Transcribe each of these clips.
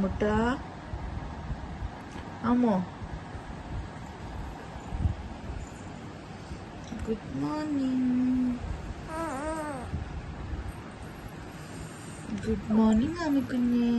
മുട്ട അമ്മോ good morning. Good morning ആമിക്കുഞ്ഞ്.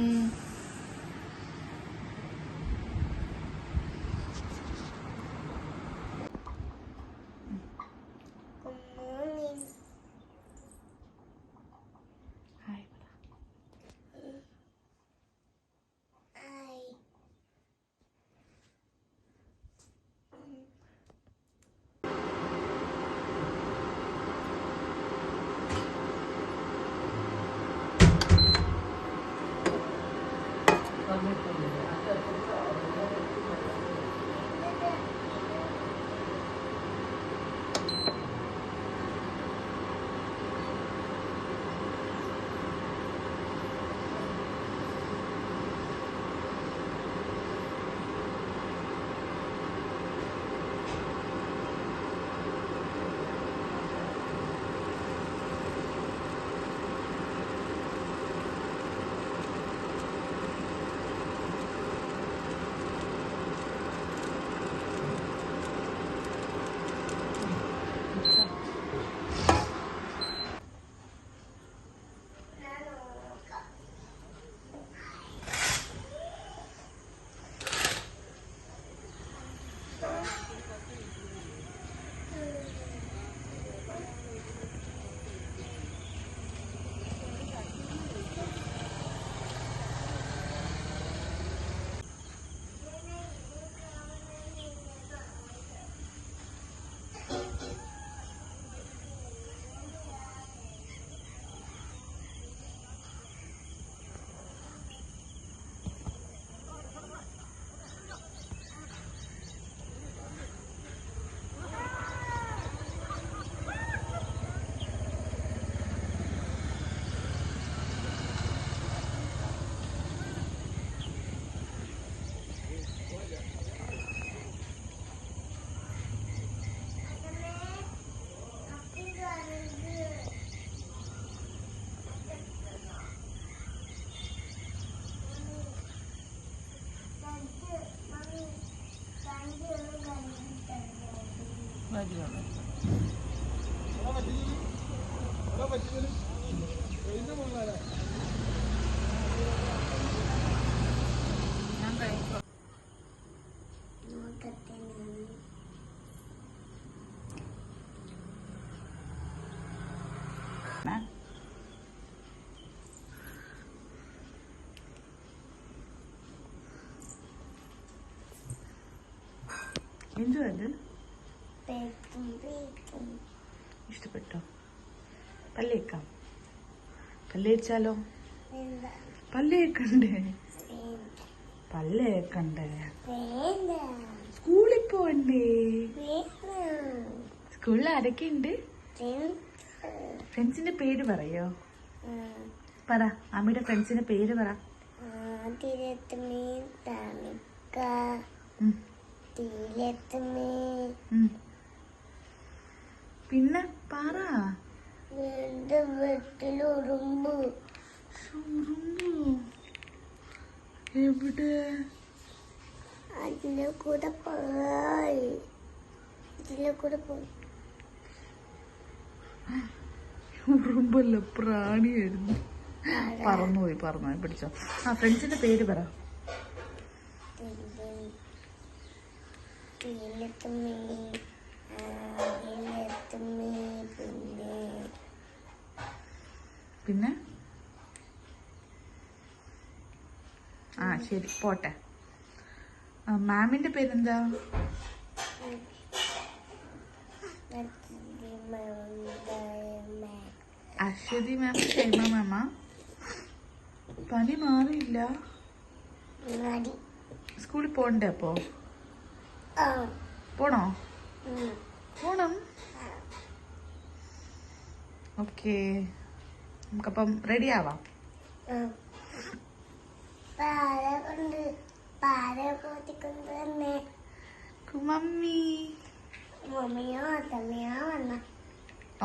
എന്തുവാ അത്? ഇഷ്ടപ്പെട്ടോ? പല്ലേക്കാം? പല്ലേച്ചാലോ? പല്ലേക്കണ്ടേ? പല്ലേക്കണ്ടേ? സ്കൂളിൽ പോണ്ടേ? സ്കൂളിൽ ആരൊക്കെ ഉണ്ട്? ഫ്രണ്ട്സിന്റെ പേര് പറയോ? പറ, അമ്മയുടെ ഫ്രണ്ട്സിന്റെ പേര് പറ. പിന്നെ പറ. വീട്ടിലുറുമ്പ്. എവിടെ? അതിലെ കൂടെ പോയി. ഉറുമ്പല്ല, പ്രാണിയായിരുന്നു. പറന്നുപോയി പിടിച്ചോ. ആ ഫ്രണ്ട്സിന്റെ പേര് പറ. പിന്നെ ആ ശരി, പോട്ടെ. മാമിന്റെ പേരെന്താ? അശ്വതി മാം, ഷൈമ മാമ. പനി മാറിയില്ല? സ്കൂളിൽ പോണ്ടേ? അപ്പോ പോണോ? പോണം. ഓക്കെ, നമുക്കപ്പം റെഡി ആവാം. Mummy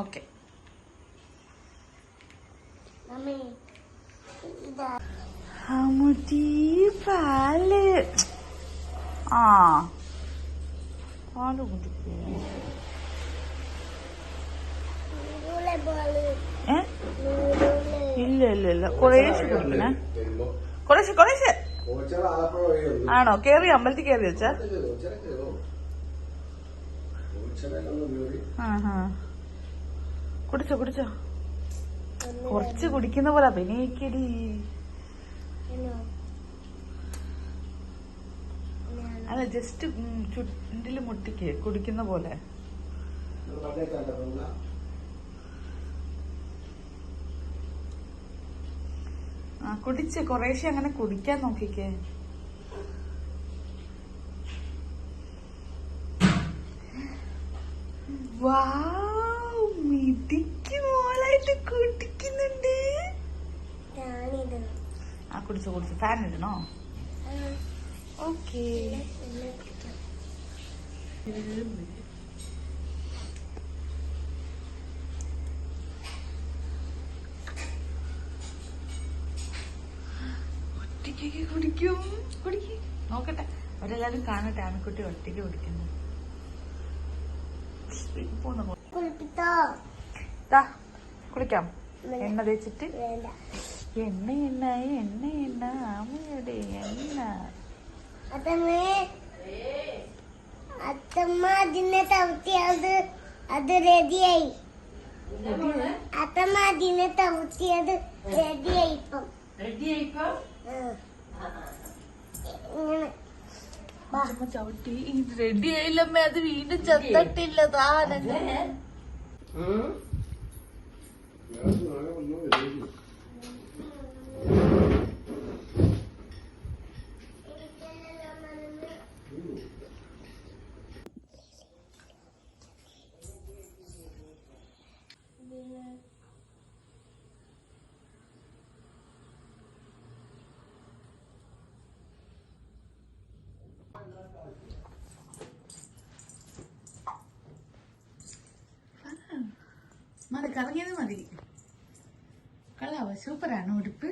okay. അമ്മുട്ടി പാല്. ആ പാല് കുടിക്കൂ. ഇല്ല ഇല്ല ഇല്ല, കുറേശ്ശെ കുടിക്കണേ. കുറേശ്ശെ. ആണോ? കേറി അമ്പലത്തിൽ കേറി വെച്ചാ? കുടിച്ചോ കുറച്ച് കുടിക്കുന്ന പോലെ അഭിനയിക്കടി. അല്ല, ജസ്റ്റ് ചുണ്ടില് മുട്ടിക്ക് കുടിക്കുന്ന പോലെ. ആ കുടിച്ച് കുറേശ്ശെ അങ്ങനെ കുടിക്കാൻ നോക്കിക്കേ. മിടിക്ക് മോളായിട്ട് കുടിക്കുന്നുണ്ട്. ആ കുടിച്ചോ. ഫാൻ ഇടണോ? ഓക്കേ. ഒറ്റയ്ക്ക് കുടിക്കും. നോക്കട്ടെ, അവരെല്ലാരും കാണട്ടെ ആമിക്കുട്ടി ഒറ്റയ്ക്ക് കുടിക്കുന്നു. കുളിക്കാം. എണ്ണ തേച്ചിട്ട് എണ്ണ ആമയുടെ എണ്ണ. അത്തമ്മ അതിനെ തവിട്ടിയത് അത് റെഡിയായി. അത്തമ്മ അതിനെ തവിട്ടിയത് റെഡിയായി. ഇപ്പം ചവിട്ടി റെഡി ആയില്ലമ്മേ. അത് വീണ്ടും ചത്തട്ടില്ല. താനങ്ങനെ മതി, കറങ്ങിയത് മതി. കൊള്ളാവോ? സൂപ്പറാണോ ഉടുപ്പ്?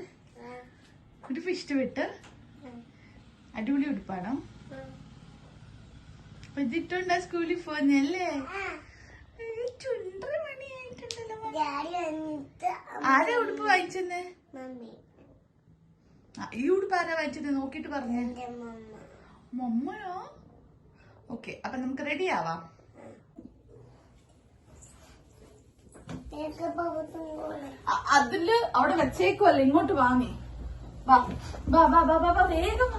ഇഷ്ടപ്പെട്ട്? അടിപൊളി ഉടുപ്പാണോ? അപ്പൊ ഇതിട്ടോണ്ടാ സ്കൂളിൽ പോന്നല്ലേ? ചുണ്ടര മണിയായിട്ടുണ്ടല്ലോ. ആരാ ഉടുപ്പ് വായിച്ചെന്ന്? ഈ ഉടുപ്പ് ആരാ വായിച്ചത്? നോക്കിട്ട് പറഞ്ഞേ. മമ്മയോ? ഓക്കെ, അപ്പൊ നമുക്ക് റെഡി ആവാം. അതില് അവിടെ വെച്ചേക്കുമല്ലോ, ഇങ്ങോട്ട് വാങ്ങി. വേഗം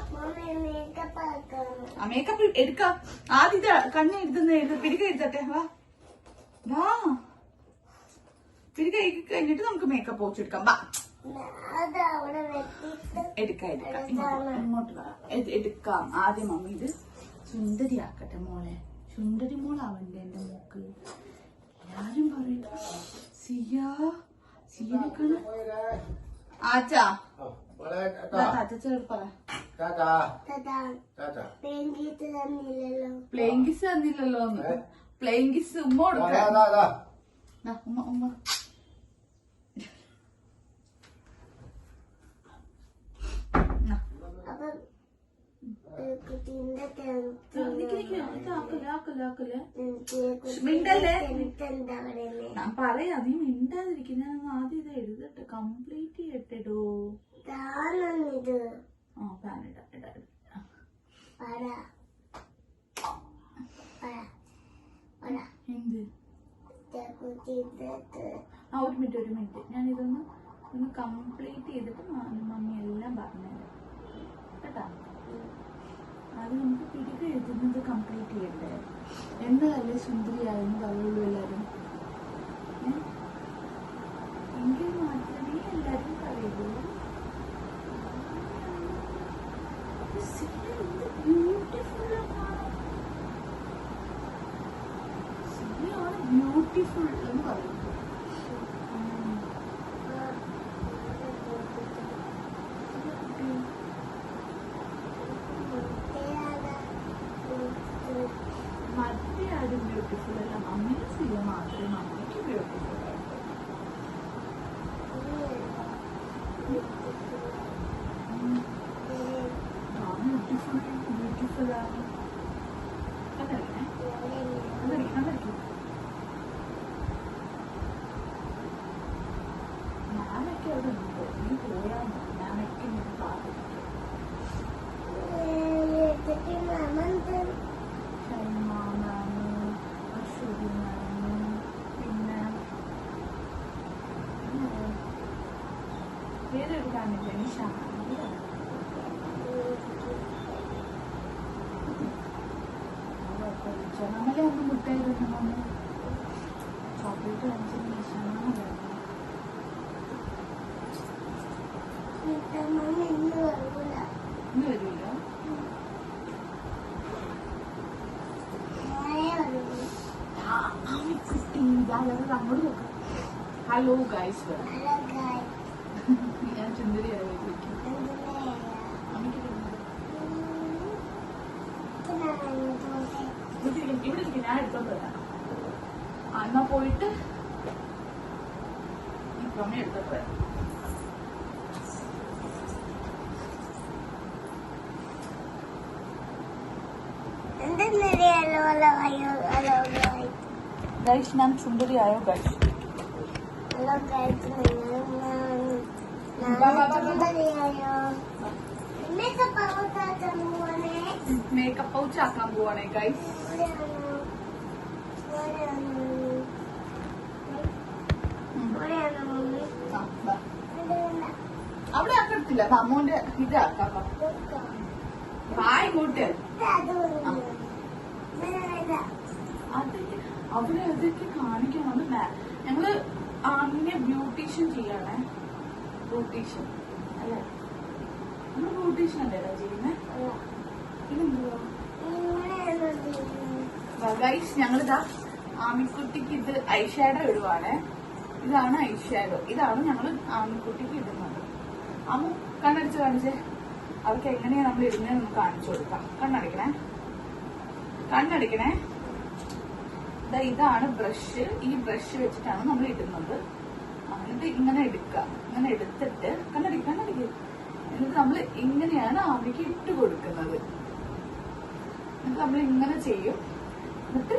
മേക്കപ്പ് എടുക്കാം. ആദ്യം കണ്ണ എഴുതുന്ന പിരിക എഴുതട്ടെ. വാ പിരിക എഴുതി കഴിഞ്ഞിട്ട് നമുക്ക് മേക്കപ്പ് വെച്ചെടുക്കാം. എടുക്കാം ഇങ്ങോട്ട് എടുക്കാം. ആദ്യം മമ്മി ഇത് സുന്ദരി ആക്കട്ടെ മോളെ. സുന്ദരി മോളാവണ്ടേ എന്റെ മോക്ക്? എല്ലാരും പറയും സിയനക്കാണ്. ആച്ചാ പ്ലേയിങ് കിസ് തന്നില്ലല്ലോ. പ്ലേയിങ് കിസ് ഉമ്മ കൊടുക്കാം. ഉമ്മ ഞാൻ പറയാ, നീ മിണ്ടാതിരിക്കും. ഞാൻ ആദ്യം ഇത് എഴുതട്ടെ, കംപ്ലീറ്റ് ചെയ്യട്ടെടോ. ഫാൻ എന്ത്? ഒരു മിനിറ്റ് ഞാനിതൊന്ന് കംപ്ലീറ്റ് ചെയ്തിട്ട് മമ്മി എല്ലാം പറഞ്ഞുതരാം കേട്ടാ. അത് നമുക്ക് പിരിക എഴുതുന്നത് കംപ്ലീറ്റ് ചെയ്യണ്ടേ? എന്തായാലും സുന്ദരിയായെന്ന് പറയുള്ളൂ എല്ലാരും. എങ്കിൽ മാത്രമേ എല്ലാരും പറയുള്ളൂ. ബ്യൂട്ടിഫുൾ എന്ന് പറയുന്നത്. മറ്റേ ബ്യൂട്ടിഫുൾ അല്ല, മമ്മിയുടെ സിയ മാത്രമേ മമ്മിക്ക് ബ്യൂട്ടിഫുൾ ആയിട്ട്. ബ്യൂട്ടിഫുൾ ബ്യൂട്ടിഫുൾ ആണ്. അതറിയണേ അതറിയിക്കും. ഞാനൊക്കെ അവിടെ ഉണ്ട്. നീ പോയാൽ മതി. ഞാനൊക്കെ ഇങ്ങനെ പാർട്ടിക്കും. പിന്നെ വേറൊരു കാണില്ല. നമ്മളെ ഒന്ന് മുട്ടായി തരണം. ചോക്ലേറ്റ് വാങ്ങിച്ചതിന് ഇന്ന് വരില്ല. അങ്ങോട്ട് നോക്കാം. Hello guys. ഞാൻ ചുന്ദരിയായി ഇവിടെ ഇരിക്കും. ഞാൻ എടുത്തോണ്ട് വരാം. എന്നാ പോയിട്ട് ഈ പ്രമേയം എടുത്തോണ്ട് വരാം. ഗൈസ് ഞാൻ ചുന്ദരിയായോ ഗൈസ്? മേക്കപ്പ് പൗച്ച് ആക്കാൻ പോവാണേ ഗൈസ്. അവിടെ ആക്കത്തില്ല. അമ്മോന്റെ ഇതാക്കാം. ഇങ്ങോട്ട് അവരെ അതൊക്കെ കാണിക്കണം. ഞങ്ങള് ആമിനെ ബ്യൂട്ടീഷ്യൻ ചെയ്യണേ. ബ്യൂട്ടീഷ്യൻ അല്ലേ? നമ്മള് ബ്യൂട്ടീഷ്യൻ അല്ലേ ചെയ്യുന്നേ? ഗൈസ് ഞങ്ങളിതാ ആമിക്കുട്ടിക്ക് ഇത് ഐഷാഡോ ഇടുവാണേ. ഇതാണ് ഐഷാഡോ. ഇതാണ് ഞങ്ങള് ആമിക്കുട്ടിക്ക് ഇടുന്നത്. അമ്മ കണ്ണടിച്ച് കാണിച്ചേ. അവർക്ക് എങ്ങനെയാ നമ്മൾ ഇടുന്നതെന്ന് നമുക്ക് കാണിച്ചു കൊടുക്കാം. കണ്ണടിക്കണേ കണ്ണടിക്കണേ. ഇതാണ് ബ്രഷ്. ഈ ബ്രഷ് വെച്ചിട്ടാണ് നമ്മൾ ഇടുന്നത്. എന്നിട്ട് ഇങ്ങനെ എടുക്കുക. ഇങ്ങനെ എടുത്തിട്ട് കണ്ണടിക്കുക. എന്നിട്ട് നമ്മൾ ഇങ്ങനെയാണ് ആമിക്ക് ഇട്ട് കൊടുക്കുന്നത്. എന്നിട്ട് നമ്മൾ ഇങ്ങനെ ചെയ്യും. എന്നിട്ട്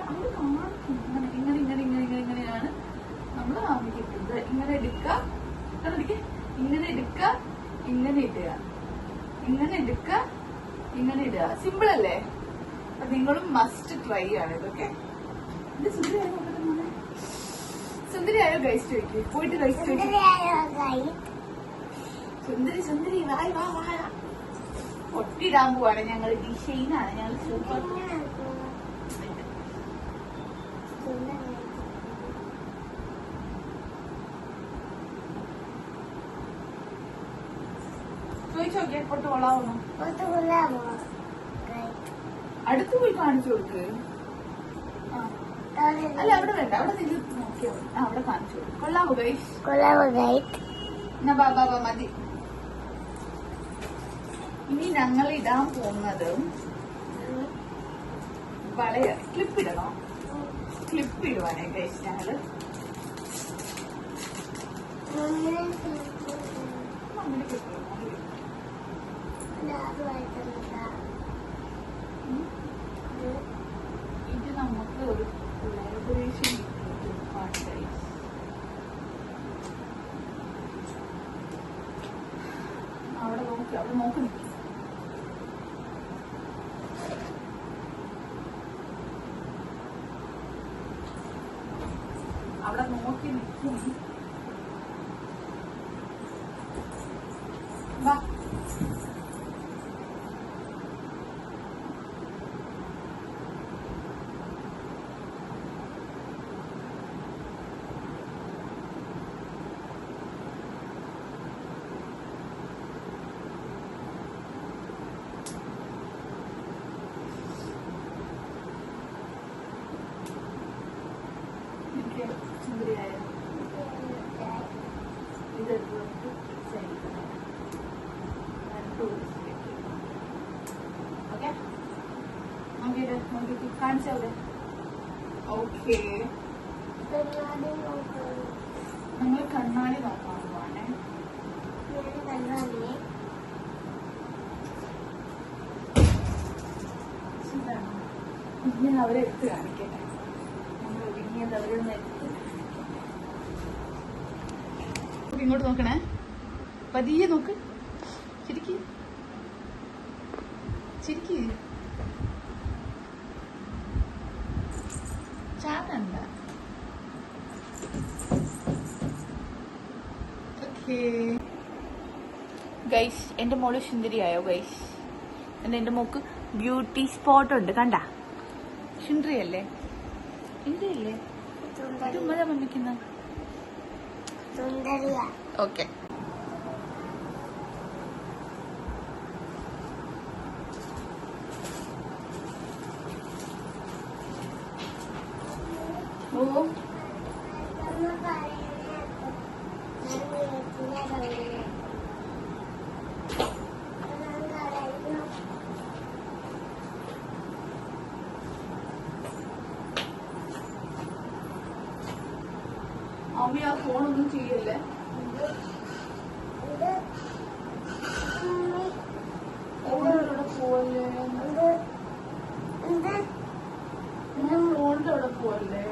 അവര് കാണിക്കും. ഇങ്ങനെയാണ് നമ്മൾ ആമിക്ക് ഇട്ടുന്നത്. ഇങ്ങനെ എടുക്കുക. കണ്ണടിക്ക. ഇങ്ങനെ എടുക്കുക. ഇങ്ങനെ ഇടുക. ഇങ്ങനെ എടുക്കുക. ഇങ്ങനെ ഇടുക. സിമ്പിൾ അല്ലേ? നിങ്ങളും മസ്റ്റ് ട്രൈ ആണ് ഇതൊക്കെ. എന്റെ സുന്ദരിയായോ ഗൈസ് ചോദിക്കും. പോയിട്ട് ഗൈസ് ചോദിക്കും. സുന്ദരി വായ് വാ വാ. ഒട്ടിടാൻ പോവാണ് ഞങ്ങൾ. ഡിഷൈനാണ് ഞങ്ങൾ. സൂപ്പർ. ചോദിച്ചോക്കെ പൊട്ട് കൊള്ളാവുന്നു. അടുത്ത് പോയി കാണിച്ചു കൊടുക്ക്. അല്ല അവിടെ വേണ്ട. അവിടെ നിന്ന് നോക്കിയാ മതി. അവിടെ കാണിച്ചു കൊടുക്കും. കൊള്ളാവോ ഗൈസ്? എന്നാ ബാബാ മതി. ഇനി ഞങ്ങൾ ഇടാൻ പോകുന്നത് വളയാണ്. ക്ലിപ്പ് ഇടണോ? ക്ലിപ്പ് ഇടുവാനേ ഗൈസ് ഞങ്ങള്. അങ്ങനെ ക്ലിപ്പ് ഇത് നമുക്ക് ഒരു കൊളാബറേഷൻ അവിടെ നോക്കി നിൽക്കും. വാ. സുന്ദരിയായ ഇത് ഓക്കെ നോക്കിയിട്ട് കാണിച്ചവിടെ. ഓക്കെ നമ്മൾ കണ്ണാടി നോക്കാൻ പോവാണേ. അവരെ എടുത്ത് കാണിക്കട്ടെ. നമ്മൾ ഒരുങ്ങിയത് അവരൊന്ന് എടുത്ത് ഇങ്ങോട്ട് നോക്കണേ. പതിയെ നോക്ക്. ചിരിക്ക് ചിരിക്ക്. ചാടണ്ട. ഗൈസ്, എന്റെ മോള് സുന്ദരിയായോ ഗൈസ്? എന്റെ മോക്ക് ബ്യൂട്ടി സ്പോട്ട് ഉണ്ട്, കണ്ട? സുന്ദരിയല്ലേ? സുന്ദരിയല്ലേ? ഉമ്മതാ മമ്മിക്കുന്ന. ഓക്കെ. ഓ അമ്മ ആ ഫോണൊന്നും ചെയ്യല്ലേ. ഫോണിലൂടെ പോവല്ലേ, ഫോണിന്റെ അവിടെ പോവല്ലേ.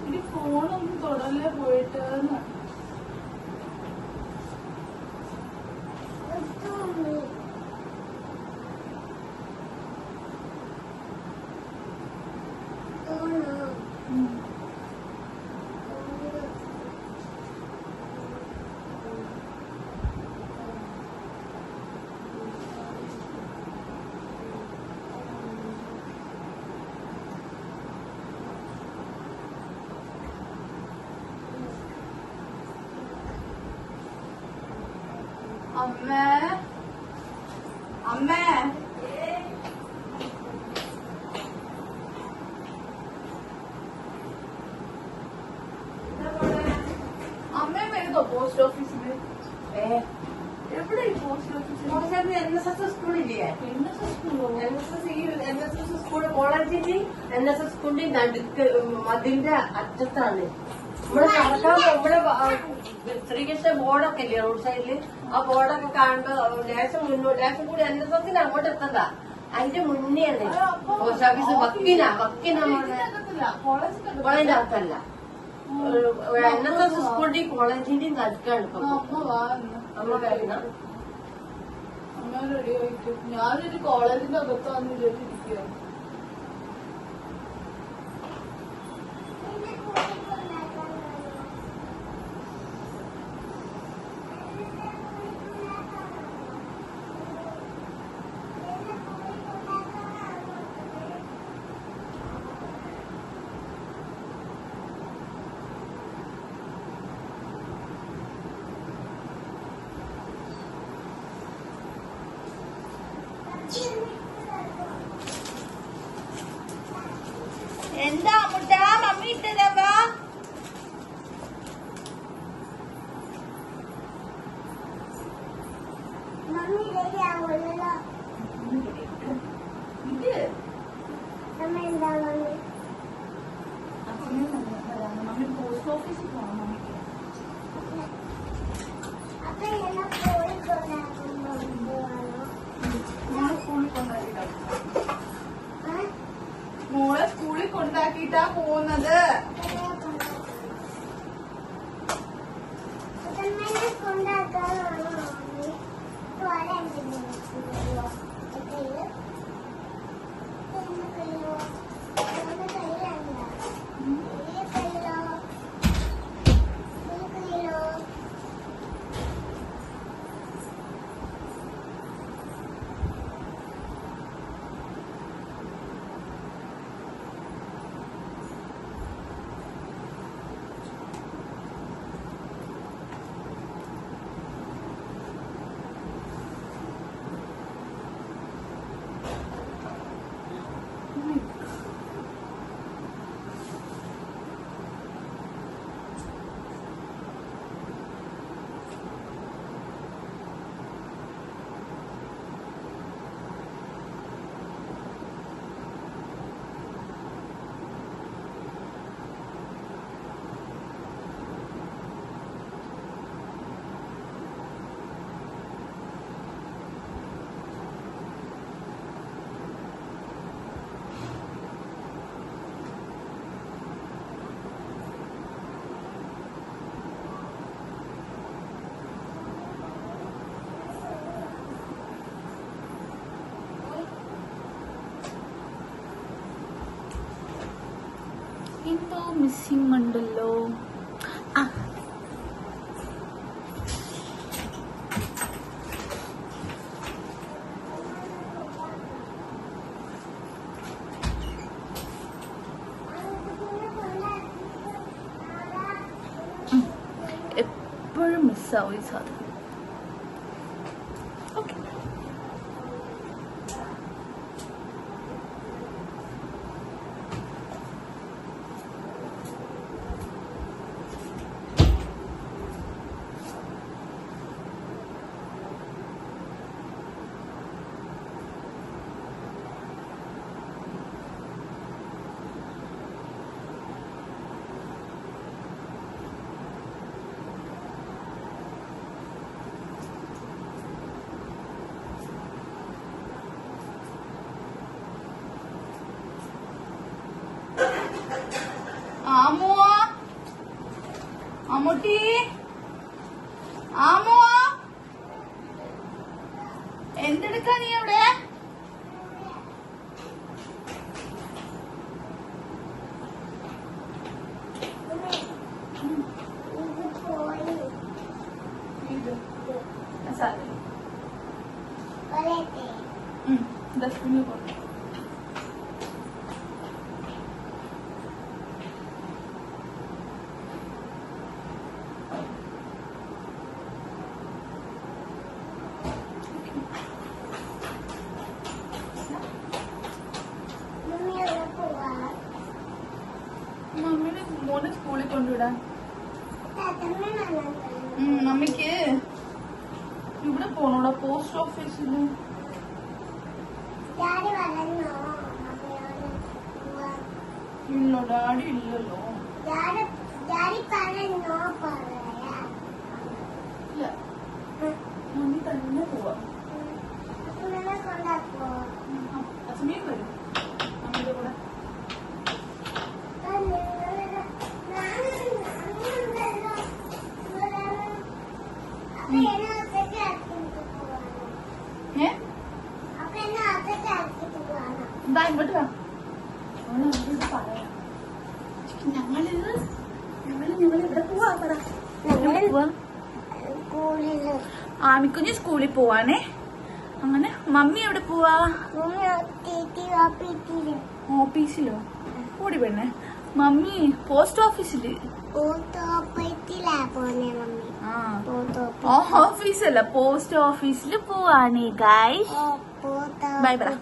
ഇനി ഫോണൊന്നും തൊടല്ലേ പോയിട്ട്. അമ്മേ അമ്മേ അമ്മേ വരുന്നോ പോസ്റ്റ് ഓഫീസില്? എവിടെ ഈ പോസ്റ്റ് ഓഫീസിൽ? NSS സ്കൂളില്ലേ? NSS സ്കൂൾ കോളേജിന്റെ NSS സ്കൂളിന്റെ നടുക്ക് മതിലിന്റെ അറ്റത്താണ്. നമ്മള് നടക്കാൻ നമ്മള് ശ്രീകൃഷ്ണ ബോർഡൊക്കെ ഇല്ലേ റോഡ് സൈഡില്? ആ ബോർഡൊക്കെ കാണുമ്പോ ലേശം കൂടി NSSന് അങ്ങോട്ട് എത്തണ്ട. അതിന്റെ മുന്നെയാണ് പോസ്റ്റ് ഓഫീസ്. വക്കീനാ കോളേജിന്റെ അകത്തല്ല. NSS സ്കൂളിന്റെയും കോളേജിന്റെയും നടുക്കാണ് ഇപ്പൊ. അമ്മ കഴിഞ്ഞ ഞാനൊരു കോളേജിന്റെ അകത്താന്ന് വിചാരിച്ചിരിക്കുക. എന്താ മുട്ട മമ്മി ഇട്ടതാ? മമ്മി പോസ്റ്റ് ഓഫീസിൽ പോകണം. മമ്മിക്ക് മോളെ സ്കൂളിൽ കൊണ്ടാക്കിട്ടാ പോകുന്നത്. കൊണ്ടാക്കാനാണോ? മിസ്സിങ് ഉണ്ടല്ലോ. ആ എപ്പോഴും മിസ്സാവും ഈ സാധനം. ഓക്കെ ആമുവാ, അമ്മൂട്ടി, ആമുവാ, എന്തെടുക്കാ നീ അവിടെ? ഡസ്റ്റ്ബിനിൽ പോട്ടെ. മമ്മിനെ മോനെ സ്കൂളിൽ കൊണ്ടുവിടാൻ. മമ്മിക്ക് ഇവിടെ പോണോടാ, പോസ്റ്റ് ഓഫീസില്. ഇല്ല, ഡാഡി ഇല്ലല്ലോ. ഇല്ല, മമ്മി തന്നെ പോവാ. അച്ഛമ്മയും വരും മമ്മിയുടെ കൂടെ. എന്താ ഇങ്ങോട്ട് വാ. ഞങ്ങള് ഇവിടെ പോവാ. ആമിക്കുഞ്ഞ് സ്കൂളിൽ പോവാണേ. അങ്ങനെ മമ്മി എവിടെ പോവാ? ഓഫീസിലോ? ഓടി പെണ്ണേ. മമ്മി പോസ്റ്റ് ഓഫീസില്. ഓഫീസല്ല, പോസ്റ്റ് ഓഫീസില് പോവാണേ ഗായ്സ്. Bye bye.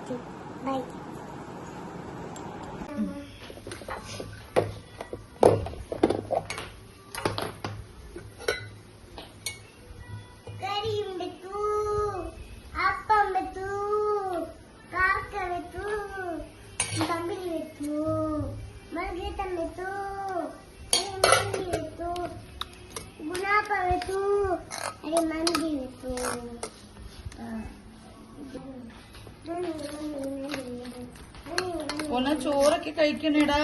ഒന്ന് ചോറൊക്കെ കഴിക്കണേടാ.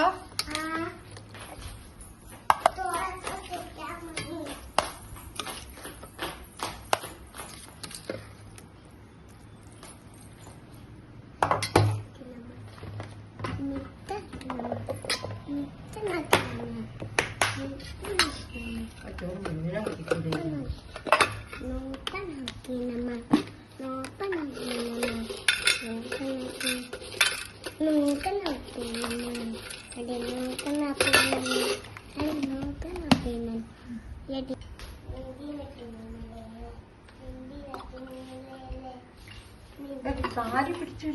കാല് പിടിച്ചു.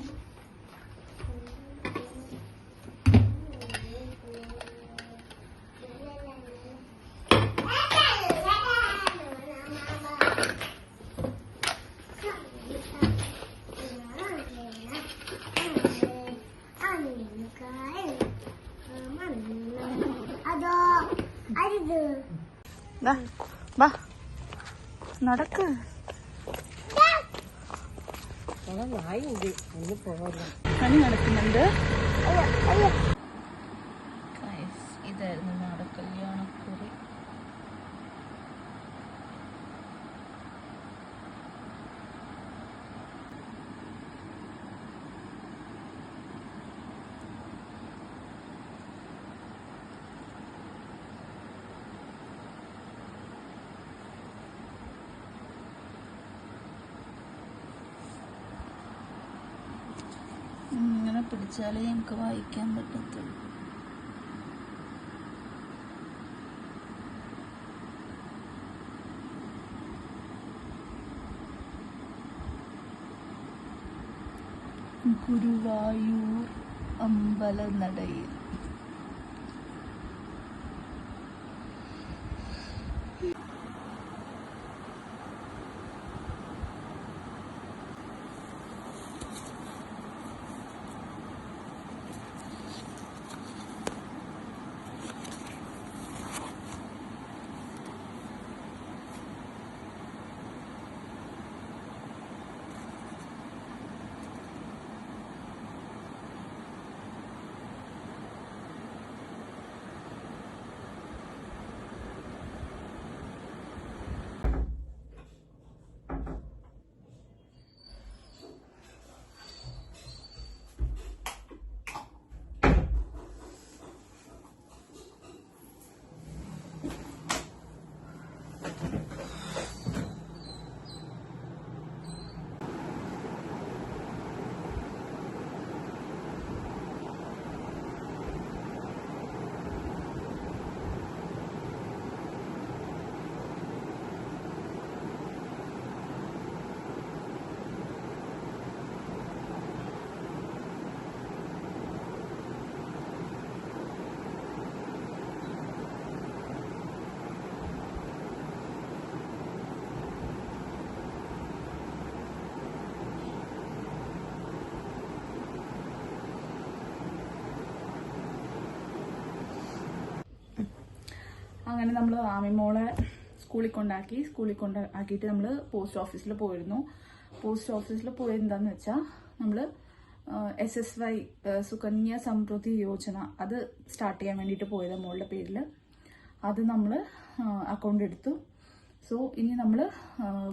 നടക്ക്. പണി നടക്കുന്നുണ്ട്. ഇതായിരുന്നു നാടൻ കല്യാണക്കുറി. പിടിച്ചാലേ നമുക്ക് വായിക്കാൻ പറ്റത്തുള്ളൂ. ഗുരുവായൂർ അമ്പലനടയിൽ അങ്ങനെ നമ്മൾ ആമിമോളെ സ്കൂളിൽ കൊണ്ടാക്കിയിട്ട് നമ്മൾ പോസ്റ്റ് ഓഫീസിൽ പോയിരുന്നു. പോസ്റ്റ് ഓഫീസിൽ പോയത് എന്താന്ന് വെച്ചാൽ നമ്മൾ SSY സുകന്യ സമൃദ്ധി യോജന അത് സ്റ്റാർട്ട് ചെയ്യാൻ വേണ്ടിയിട്ട് പോയത് മോളുടെ പേരിൽ. അത് നമ്മൾ അക്കൗണ്ട് എടുത്തു. സോ ഇനി നമ്മൾ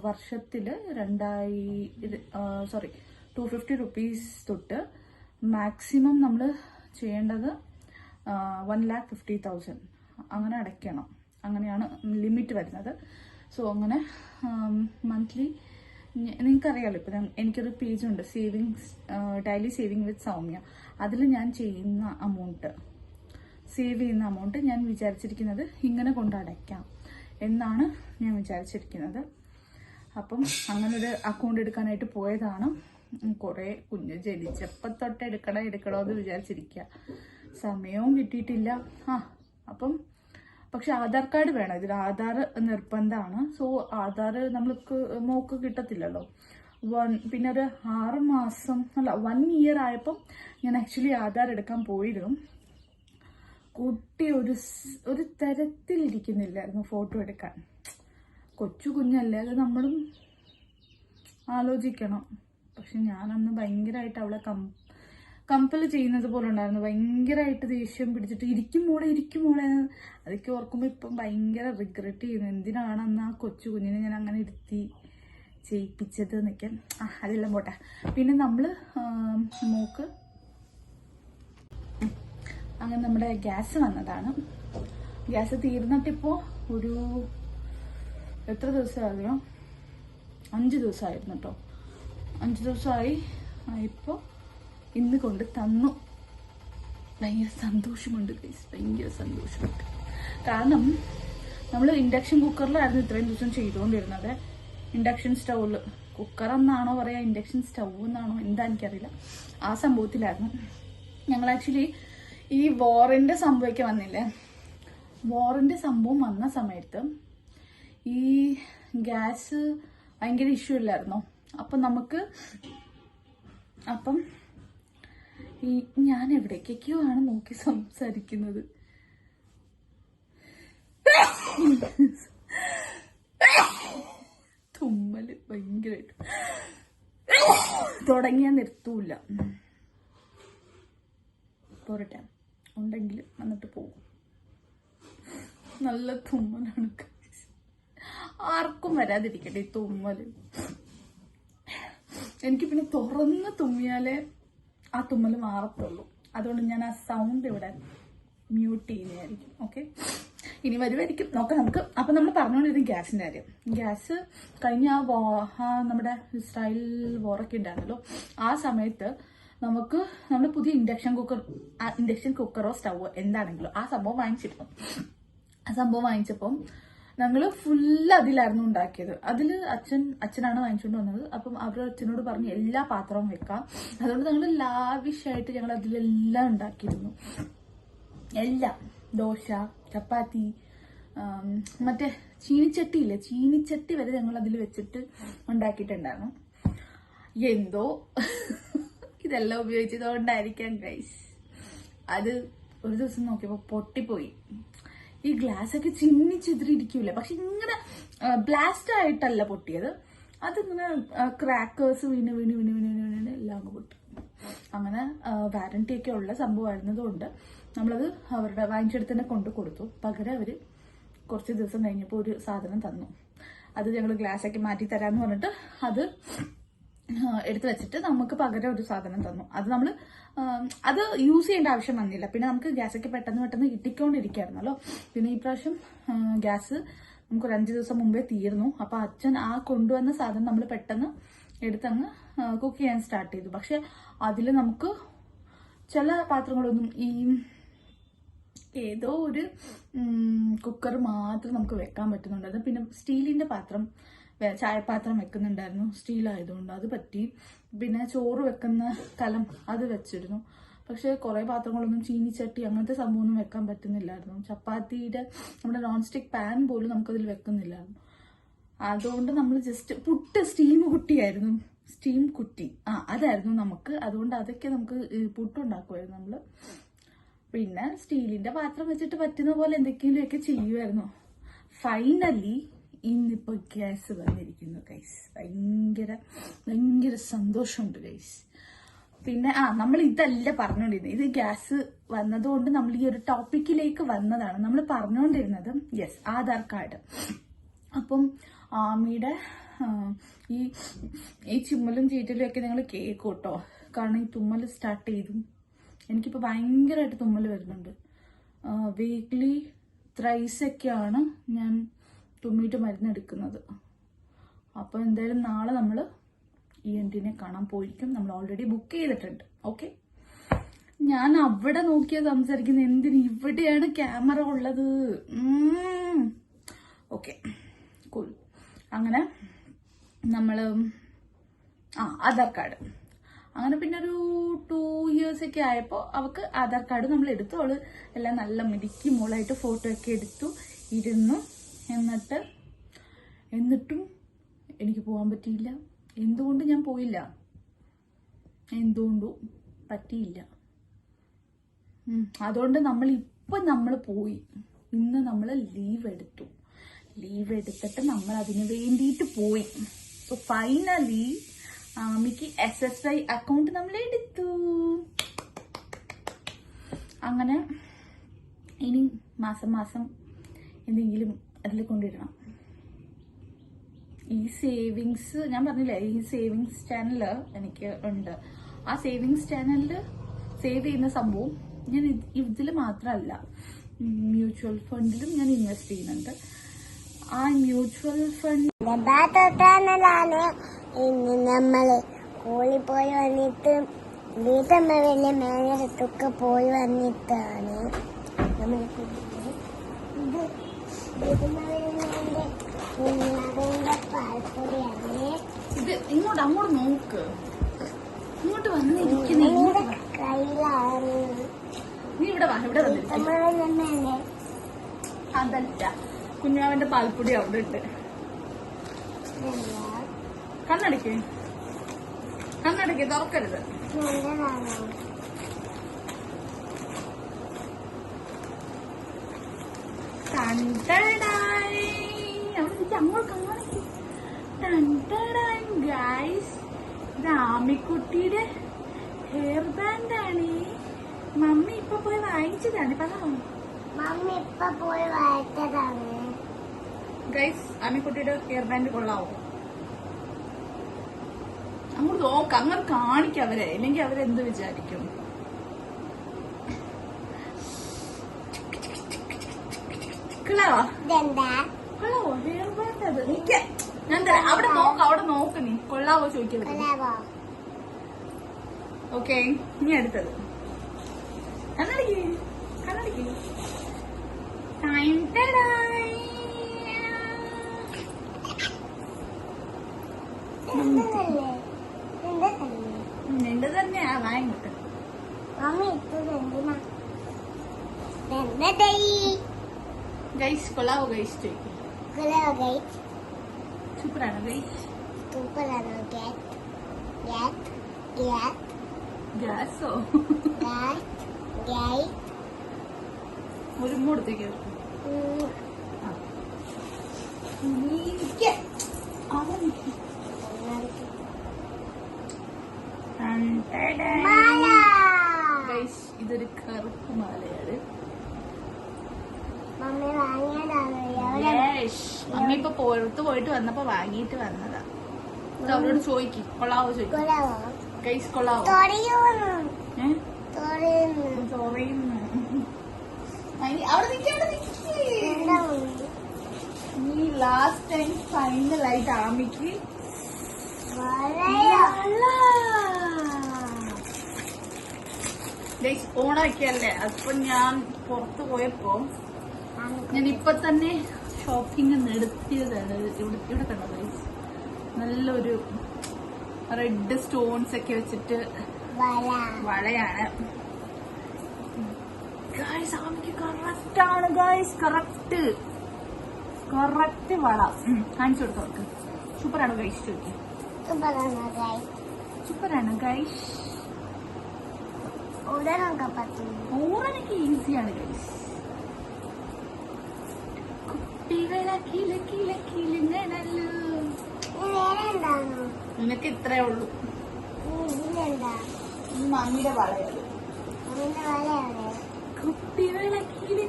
വർഷത്തിൽ 250 റുപ്പീസ് തൊട്ട് മാക്സിമം നമ്മൾ ചെയ്യേണ്ടത് 1,50,000 അങ്ങനെ അടയ്ക്കണം. അങ്ങനെയാണ് ലിമിറ്റ് വരുന്നത്. സോ അങ്ങനെ മന്ത്ലി നിങ്ങൾക്കറിയാമല്ലോ, ഇപ്പം എനിക്കൊരു പേജുണ്ട് ഡെയിലി സേവിങ് വിത്ത് സൗമ്യ. അതിൽ ഞാൻ സേവ് ചെയ്യുന്ന അമൗണ്ട് ഞാൻ വിചാരിച്ചിരിക്കുന്നത് ഇങ്ങനെ കൊണ്ടടയ്ക്കാം എന്നാണ് ഞാൻ വിചാരിച്ചിരിക്കുന്നത്. അപ്പം അങ്ങനൊരു അക്കൗണ്ട് എടുക്കാനായിട്ട് പോയതാണ്. കുറേ കുഞ്ഞ് ജനിച്ചപ്പം തൊട്ട് എടുക്കണോ എന്ന് വിചാരിച്ചിരിക്കുക. സമയവും കിട്ടിയിട്ടില്ല. അപ്പം പക്ഷെ ആധാർ കാർഡ് വേണം. ഇതിൽ ആധാർ നിർബന്ധമാണ്. സോ ആധാർ നമ്മൾക്ക് മോക്ക് കിട്ടത്തില്ലല്ലോ. പിന്നെ ഒരു 1 ഇയർ ആയപ്പം ഞാൻ ആക്ച്വലി ആധാർ എടുക്കാൻ പോയിരുന്നു. കുട്ടി ഒരു തരത്തിലിരിക്കുന്നില്ലായിരുന്നു ഫോട്ടോ എടുക്കാൻ. കൊച്ചു കുഞ്ഞല്ലേ, അത് നമ്മളും ആലോചിക്കണം. പക്ഷെ ഞാനന്ന് ഭയങ്കരമായിട്ട് അവളെ കമ്പൽ ചെയ്യുന്നത് പോലെ ഉണ്ടായിരുന്നു. ഭയങ്കരമായിട്ട് ദേഷ്യം പിടിച്ചിട്ട് ഇരിക്കും മോളെ അതൊക്കെ ഓർക്കുമ്പോൾ ഇപ്പം ഭയങ്കര റിഗ്രറ്റ് ചെയ്യുന്നു. എന്തിനാണ് അന്ന് ആ കൊച്ചു കുഞ്ഞിനെ ഞാൻ അങ്ങനെ ചെയ്യിപ്പിച്ചത് എന്നൊക്കെ. അതെല്ലാം പോട്ടെ. പിന്നെ നമ്മൾ മോക്ക് അങ്ങനെ നമ്മുടെ ഗ്യാസ് വന്നതാണ്. ഗ്യാസ് തീർന്നിട്ടിപ്പോൾ ഒരു എത്ര ദിവസമായിരുന്നു? 5 ദിവസമായിരുന്നു കേട്ടോ. 5 ദിവസമായി. ഇപ്പോൾ ഇന്ന് കൊണ്ട് തന്നു. ഭയങ്കര സന്തോഷമുണ്ട് ഗൈസ്, ഭയങ്കര സന്തോഷമുണ്ട്. കാരണം നമ്മൾ ഇൻഡക്ഷൻ കുക്കറിലായിരുന്നു ഇത്രയും ദിവസം ചെയ്തുകൊണ്ടിരുന്നത്. ഇൻഡക്ഷൻ സ്റ്റൗവിൽ, കുക്കർ എന്നാണോ പറയാ ഇൻഡക്ഷൻ സ്റ്റൗ എന്നാണോ എന്താ എനിക്കറിയില്ല, ആ സംഭവത്തിലായിരുന്നു. ഞങ്ങൾ ആക്ച്വലി ഈ വാറിന്റെ സംഭവമൊക്കെ വന്നില്ലേ, വാറിന്റെ സംഭവം വന്ന സമയത്ത് ഈ ഗ്യാസ് ഭയങ്കര ഇഷ്യൂ ഇല്ലായിരുന്നോ. അപ്പം ഞാൻ എവിടേക്കൊക്കെയോ ആണ് നോക്കി സംസാരിക്കുന്നത്. തുമ്മല് ഭയങ്കരമായിട്ട് തുടങ്ങിയാൽ നിർത്തൂല. പോരട്ടെ, ഉണ്ടെങ്കിൽ വന്നിട്ട് പോകും. നല്ല തുമ്മലാണ്. ആർക്കും വരാതിരിക്കട്ടെ ഈ തുമ്മല്. എനിക്ക് പിന്നെ തുറന്ന് തുമ്മിയാലേ ആ തുമ്മൽ മാറത്തുള്ളൂ. അതുകൊണ്ട് ഞാൻ ആ സൗണ്ട് ഇവിടെ മ്യൂട്ട് ചെയ്യുന്നതായിരിക്കും. ഓക്കെ, ഇനി വരുമായിരിക്കും, നോക്കാം നമുക്ക്. അപ്പം നമ്മൾ പറഞ്ഞുകൊണ്ടിരുന്നത് ഗ്യാസിൻ്റെ കാര്യം. ഗ്യാസ് കഴിഞ്ഞ നമ്മുടെ ഇസ്രായേൽ വോറൊക്കെ ഉണ്ടായിരുന്നല്ലോ, ആ സമയത്ത് നമുക്ക് നമ്മൾ പുതിയ ഇൻഡക്ഷൻ കുക്കറോ സ്റ്റവോ എന്താണെങ്കിലും ആ സംഭവം വാങ്ങിച്ചപ്പം ഞങ്ങള് ഫുള്ള് അതിലായിരുന്നു ഉണ്ടാക്കിയത്. അതില് അച്ഛനാണ് വാങ്ങിച്ചുകൊണ്ട് വന്നത്. അപ്പം അവരുടെ അച്ഛനോട് പറഞ്ഞു എല്ലാ പാത്രവും വെക്കാം. അതുകൊണ്ട് ഞങ്ങൾ ലാവിഷായിട്ട് ഞങ്ങൾ അതിലെല്ലാം ഉണ്ടാക്കിയിരുന്നു. എല്ലാം, ദോശ, ചപ്പാത്തി, മറ്റേ ചീനിച്ചട്ടി വരെ ഞങ്ങൾ അതിൽ വെച്ചിട്ട് ഉണ്ടാക്കിയിട്ടുണ്ടായിരുന്നു. എന്തോ ഇതെല്ലാം ഉപയോഗിച്ചതുകൊണ്ടായിരിക്കാം ഗൈസ്, അത് ഒരു ദിവസം നോക്കിയപ്പോ പൊട്ടിപ്പോയി. ഈ ഗ്ലാസ് ഒക്കെ ചിന്നിച്ചെതിരിയിരിക്കൂലേ, പക്ഷെ ഇങ്ങനെ ബ്ലാസ്റ്റ് ആയിട്ടല്ല പൊട്ടിയത്, അതിങ്ങനെ ക്രാക്കേഴ്സ് വീണ് എല്ലാം അങ്ങ് പൊട്ടി. അങ്ങനെ വാറന്റി ഒക്കെ ഉള്ള സംഭവമായിരുന്നതുകൊണ്ട് നമ്മളത് അവരുടെ വാങ്ങിച്ചെടുത്ത് കൊണ്ട് കൊടുത്തു. പകരം അവര് കുറച്ച് ദിവസം കഴിഞ്ഞപ്പോൾ ഒരു സാധനം തന്നു. അത് ഞങ്ങൾ ഗ്ലാസ്സൊക്കെ മാറ്റി തരാമെന്ന് പറഞ്ഞിട്ട് അത് എടുത്തു വെച്ചിട്ട് നമുക്ക് പകരം ഒരു സാധനം തന്നു. അത് യൂസ് ചെയ്യേണ്ട ആവശ്യം വന്നില്ല. പിന്നെ നമുക്ക് ഗ്യാസൊക്കെ പെട്ടെന്ന് കിട്ടിക്കൊണ്ടിരിക്കുകയായിരുന്നല്ലോ. പിന്നെ ഈ പ്രാവശ്യം ഗ്യാസ് നമുക്കൊരു 5 ദിവസം മുമ്പേ തീർന്നു. അപ്പൊ അച്ഛൻ ആ കൊണ്ടുവന്ന സാധനം നമ്മൾ പെട്ടെന്ന് എടുത്തങ്ങ് കുക്ക് ചെയ്യാൻ സ്റ്റാർട്ട് ചെയ്തു. പക്ഷെ അതിൽ നമുക്ക് ചില പാത്രങ്ങളൊന്നും ഏതോ ഒരു കുക്കർ മാത്രം നമുക്ക് വെക്കാൻ പറ്റുന്നുണ്ടായിരുന്നു. പിന്നെ സ്റ്റീലിന്റെ പാത്രം, ചായപാത്രം വെക്കുന്നുണ്ടായിരുന്നു, സ്റ്റീലായതുകൊണ്ട് അത് പറ്റി. പിന്നെ ചോറ് വെക്കുന്ന കലം അത് വെച്ചിരുന്നു. പക്ഷെ കുറെ പാത്രങ്ങളൊന്നും ചീനിച്ചട്ടി അങ്ങനത്തെ സംഭവമൊന്നും വെക്കാൻ പറ്റുന്നില്ലായിരുന്നു. ചപ്പാത്തിയുടെ നമ്മുടെ നോൺ സ്റ്റിക് പാൻ പോലും നമുക്കതിൽ വെക്കുന്നില്ലായിരുന്നു. അതുകൊണ്ട് നമ്മൾ ജസ്റ്റ് സ്റ്റീം കുറ്റി അതായിരുന്നു നമുക്ക്. അതുകൊണ്ട് അതൊക്കെ നമുക്ക് പുട്ടുണ്ടാക്കുമായിരുന്നു നമ്മള്. പിന്നെ സ്റ്റീലിന്റെ പാത്രം വെച്ചിട്ട് പറ്റുന്ന പോലെ എന്തെങ്കിലുമൊക്കെ ചെയ്യുമായിരുന്നു. ഫൈനലി ഇന്നിപ്പോ ഗ്യാസ് വന്നിരിക്കുന്നു ഗൈസ്. ഭയങ്കര സന്തോഷമുണ്ട് ഗൈസ്. പിന്നെ നമ്മൾ ഇതല്ല പറഞ്ഞുകൊണ്ടിരുന്നത്. ഇത് ഗ്യാസ് വന്നതുകൊണ്ട് നമ്മൾ ഈ ഒരു ടോപ്പിക്കിലേക്ക് വന്നതാണ്. നമ്മൾ പറഞ്ഞുകൊണ്ടിരുന്നത് ആധാർ കാർഡ്. അപ്പം ആമിയുടെ ഈ ചുമലും ചീറ്റലും ഒക്കെ നിങ്ങൾ കേൾക്കും കേട്ടോ. കാരണം ഈ തുമ്മൽ സ്റ്റാർട്ട് ചെയ്തു. എനിക്കിപ്പോ ഭയങ്കരമായിട്ട് തുമ്മൽ വരുന്നുണ്ട്. വീക്ക്ലി ത്രൈസൊക്കെയാണ് ഞാൻ തുമ്മിയിട്ട് മരുന്നെടുക്കുന്നത്. അപ്പൊ എന്തായാലും നാളെ നമ്മൾ ENT-നെ കാണാൻ പോയിരിക്കും. നമ്മൾ ഓൾറെഡി ബുക്ക് ചെയ്തിട്ടുണ്ട്. ഓക്കെ, ഞാൻ അവിടെ നോക്കിയാ സംസാരിക്കുന്നത്, എന്തിന് ഇവിടെയാണ് ക്യാമറ ഉള്ളത്? Okay, cool. അങ്ങനെ നമ്മള് ആധാർ കാർഡ് അങ്ങനെ പിന്നെ ഒരു 2 years ഒക്കെ ആയപ്പോ അവക്ക് ആധാർ കാർഡ് നമ്മൾ എടുത്തു. അവള് എല്ലാം നല്ല മിടുക്കി മോളായിട്ട് ഫോട്ടോ ഒക്കെ എടുത്തു ഇരുന്നു. എന്നിട്ടും എനിക്ക് പോകാൻ പറ്റിയില്ല. എന്തുകൊണ്ട് ഞാൻ പോയില്ല? എന്തുകൊണ്ടും പറ്റിയില്ല. അതുകൊണ്ട് നമ്മൾ പോയി. ഇന്ന് നമ്മൾ ലീവ് എടുത്തിട്ട് നമ്മൾ അതിന് വേണ്ടിയിട്ട് പോയി. സോ ഫൈനലി ആമിക്ക് SSI അക്കൗണ്ട് നമ്മൾ എടുത്തു. അങ്ങനെ ഇനി മാസം എന്തെങ്കിലും അതിൽ കൊണ്ടിടണം. ഈ സേവിങ്സ് ഞാൻ പറഞ്ഞില്ലേ, ഈ സേവിങ്സ് ചാനൽ എനിക്ക് ഉണ്ട്. ആ സേവിങ്സ് ചാനലിൽ സേവ് ചെയ്യുന്ന സംഭവം ഞാൻ ഇതിൽ മാത്രമല്ല, മ്യൂച്വൽ ഫണ്ടിലും ഞാൻ ഇൻവെസ്റ്റ് ചെയ്യുന്നുണ്ട്. ആ മ്യൂച്വൽ ഫണ്ട് ഇന്ന് നമ്മള് സ്കൂളിൽ പോയി വന്നിട്ട് വീട്ടമ്മ വലിയ മേനടുത്തൊക്കെ പോയി വന്നിട്ടാണ് നമ്മൾ പാൽപ്പൊടിയാണ്. ഇത് അങ്ങോട്ട് നോക്ക്, ഇങ്ങോട്ട് വന്നിരിക്കുന്നേ കയ്യിലാണ്. നീ ഇവിടെ വന്നിരിക്കും. അതല്ല, കുഞ്ഞാവന്റെ പാൽപ്പൊടി അവിടെ ഉണ്ട്. കണ്ണടയ്ക്ക് തുറക്കരുത്. അങ്ങോട്ട് ഗൈസ്, ഇത് ആമിക്കുട്ടിയുടെ ഹെയർ ബാൻഡാണ്. മമ്മി ഇപ്പൊ പോയി വാങ്ങിച്ചതാണ്. മമ്മി ഇപ്പൊ പോയി വാങ്ങിച്ചതാണ് ഗൈസ്. ആമിക്കുട്ടിയുടെ ഹെയർ ബാൻഡ് കൊള്ളാവോ? അങ്ങോട്ട് നോക്ക, അങ്ങോട്ട് കാണിക്കാം അവരെ, ഇല്ലെങ്കിൽ അവരെന്ത് വിചാരിക്കും? കൊള്ളാവോ ഹെയർ ബാൻഡ്? അത് ഞാൻ തരാം. അവിടെ നോക്ക് നീ. കൊള്ളാവോ ചോദിക്കാൻ? ഓക്കെ, ഇനി അടുത്തത് കണ്ണടിക്ക് കണ്ണടിക്ക്. Time time. എന്തല്ലേ എന്തല്ലേ നിന്റെ തന്നെയാ വാങ്ങിട്ട്. മമ്മി ഇട്ടത് എന്തിനാ എന്തേ ഗൈസ് കൊള്ളാവോ ഗൈസ് ചോദിക്കും. ഗൈറ്റ് സൂപ്പറാണ് ഗൈസ്. സൂപ്പറാണ് ഗെറ്റ് ഗെറ്റ് ഗെറ്റ് ഗ്യാസോ ഗെറ്റ് ഗെറ്റ് ഒരു മൂടത്തേക്ക് മാല ഗൈസ് ഇതൊരു കറുപ്പ് മാലയാണ്. മമ്മി വാങ്ങിയതാണ് എവിടെ Yes. മമ്മി ഇപ്പൊ പുറത്ത് പോയിട്ട് വന്നപ്പോ വാങ്ങിയിട്ട് വന്നതാ. ഇത് അവരോട് ചോദിക്കും കൊള്ളാവോ ചോദിക്കും. കൊള്ളാവോ ഗൈസ് കൊള്ളാവോ? തൊടിയൂന്ന് ഏഹ് തൊടിയൂന്ന് ചോറയുന്നു. അവിടെ നിൽക്കി. എന്താ മമ്മി ഈ ലാസ്റ്റ് ടൈം ഫൈനലായിട്ട് ആമിക്ക് വളയോ ഗൈസ് ഓണാക്കിയല്ലേ. അപ്പൊ ഞാൻ പുറത്ത് പോയപ്പോ ഞാൻ ഇപ്പൊ തന്നെ ഷോപ്പിംഗ് നടത്തിയതാണ്. ഇവിടെ കണ്ടോ ഗൈസ്, നല്ലൊരു റെഡ് സ്റ്റോൺസ് ഒക്കെ വെച്ചിട്ട് വള വളയാണ് ഗൈസ്. ആമിക്ക് കറക്റ്റ് ആണ് ഗൈസ്, കറക്റ്റ് വള. കാണിച്ചു കൊടുക്കാം അവർക്ക്. സൂപ്പറാണ് ഗൈസ് ചോദിക്കും. സൂപ്പറാണ് ഗൈറ്റ് സൂപ്പറാണ് ഗൈസ്. ഉടനൊക്കെ പറ്റുന്നു ഓറനൊക്കെ ഈസിയാണ് ഗൈസ്. കുപ്പികള കില കില കിലുങ്ങനല്ലോ. വേറെ എന്താണോ നിനക്ക് ഇത്രേ ഉള്ളൂ. ഇതിലെന്താ ഈ മമ്മിയുടെ വളയത് അതിന്റെ വള എവിടെ കുപ്പികള കില.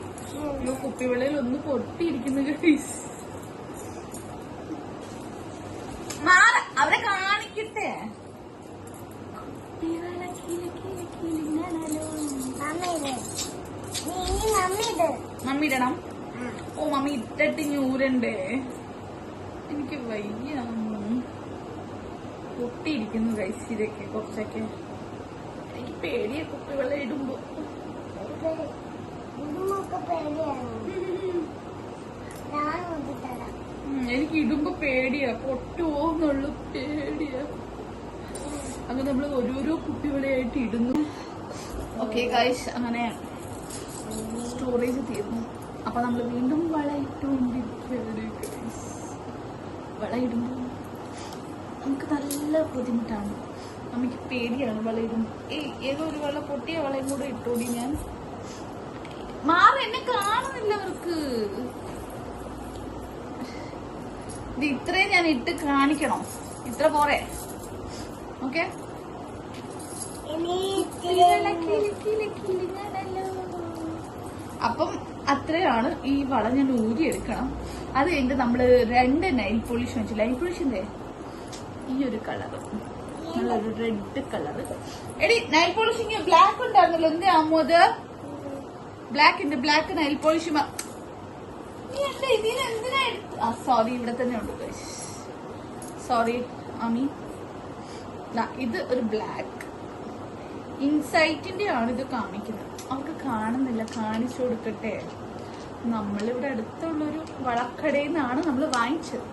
കുപ്പിവളയിൽ ഒന്ന് പൊട്ടിയിരിക്കുന്നു ഗൈസ്. മാറ അവരെ കാണിക്കട്ടെ. കുപ്പികള കില കില കിലുങ്ങനല്ലോ. മമ്മി ഇത് മമ്മി ഇടണം. ഓ മമ്മി ഇട്ടിട്ട് ഞൂരണ്ടേ. എനിക്ക് വയ്യ. പൊട്ടിയിരിക്കുന്നു ഗൈസ് ഇതൊക്കെ കുറച്ചൊക്കെ. എനിക്ക് പേടിയ കുപ്പിവെള്ളം ഇടുമ്പോ. ഇതുമൊക്കെ പേടിയാണ് ഞാൻ ഊതിത്തരാം എനിക്ക് ഇടുമ്പോ പേടിയാ, പൊട്ടുപോന്നുള്ളു പേടിയാ. അങ്ങനെ നമ്മള് ഓരോരോ കുപ്പിവെള്ളയായിട്ട് ഇടുന്നു. ഓക്കെ ഗൈസ്, അങ്ങനെ സ്റ്റോറേജ് തീർന്നു. അപ്പൊ നമ്മള് വീണ്ടും വള ഇട്ടുകൊണ്ടിരിക്കുകയാണ് ഗൈസ്. വള ഇടുമ്പോ നമുക്ക് നല്ല ബുദ്ധിമുട്ടാണ്. നമുക്ക് പേടിയാണ് വള ഇടുമ്പോ. ഏതോ ഒരു വള പൊട്ടിയ വളയും കൂടെ ഇട്ടോടി ഞാൻ. മാറി എന്നെ കാണുന്നില്ല അവർക്ക്. ഇത് ഇത്രയും ഞാൻ ഇട്ട് കാണിക്കണോ? ഇത്ര പോരെ? ഓക്കെ. അപ്പം അത്രയാണ്. ഈ വള ഞാൻ ഊരിയെടുക്കണം. അത് കഴിഞ്ഞിട്ട് നമ്മള് 2 നൈൽ പോളിഷ് വെച്ചു. നൈൽ പോളിഷിന്റെ ഈ ഒരു കളറ്, നല്ലൊരു റെഡ് കളറ്. എടി നൈൽ പോളിഷിങ് ബ്ലാക്ക് ഉണ്ടായിരുന്നല്ലോ, എന്ത് ആമോ അത്? Black nail polish. ഇതിനെന്തിനാ? സോറി, ഇവിടെ തന്നെ ഉണ്ട് ഗൈസ്. സോറി ആമി. ഇത് ഒരു ബ്ലാക്ക് ഇൻസൈറ്റിന്റെ ആണ് ഇത് കാണിക്കുന്നത്. അവർക്ക് കാണുന്നില്ല, കാണിച്ചു കൊടുക്കട്ടെ. നമ്മളിവിടെ അടുത്തുള്ളൊരു വളക്കടയിൽ നിന്നാണ് നമ്മൾ വാങ്ങിച്ചത്.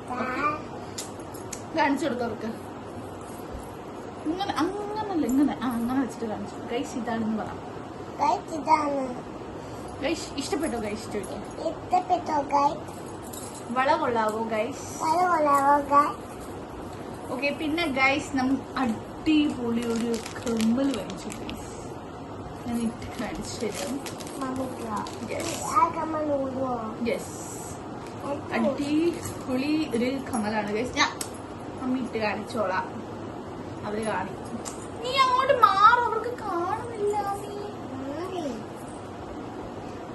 കാണിച്ചു കൊടുക്കും അവർക്ക്. അങ്ങനല്ല ഇങ്ങനെ അങ്ങനെ വെച്ചിട്ട് കാണിച്ചു. ഗൈസ് ഇതാണെന്ന് പറ. ഗൈസ് ഇഷ്ടപ്പെട്ടോ? ഗൈസ് ചോദിക്കാം. ഇഷ്ടപ്പെട്ടോ ഗൈസ്? വള കൊള്ളാവോ ഗൈസ്? വള കൊള്ളാവോ ഗൈസ്? ഓക്കെ. പിന്നെ ഗൈസ് നമ്മൾ അടിപൊളി ഒരു കമ്മൽ വാങ്ങിച്ചു ഗൈസ്. ഞാൻ ഇട്ട് കാണിച്ചു തരാം. യെസ്, അടിപൊളി ഒരു കമ്മലാണ് ഗൈസ്. ഞാൻ അമ്മ ഇട്ട് കാണിച്ചോളാം. അവര് കാണിക്കും. നീ അങ്ങോട്ട് മാറും, അവർക്ക് കാണുന്നില്ല.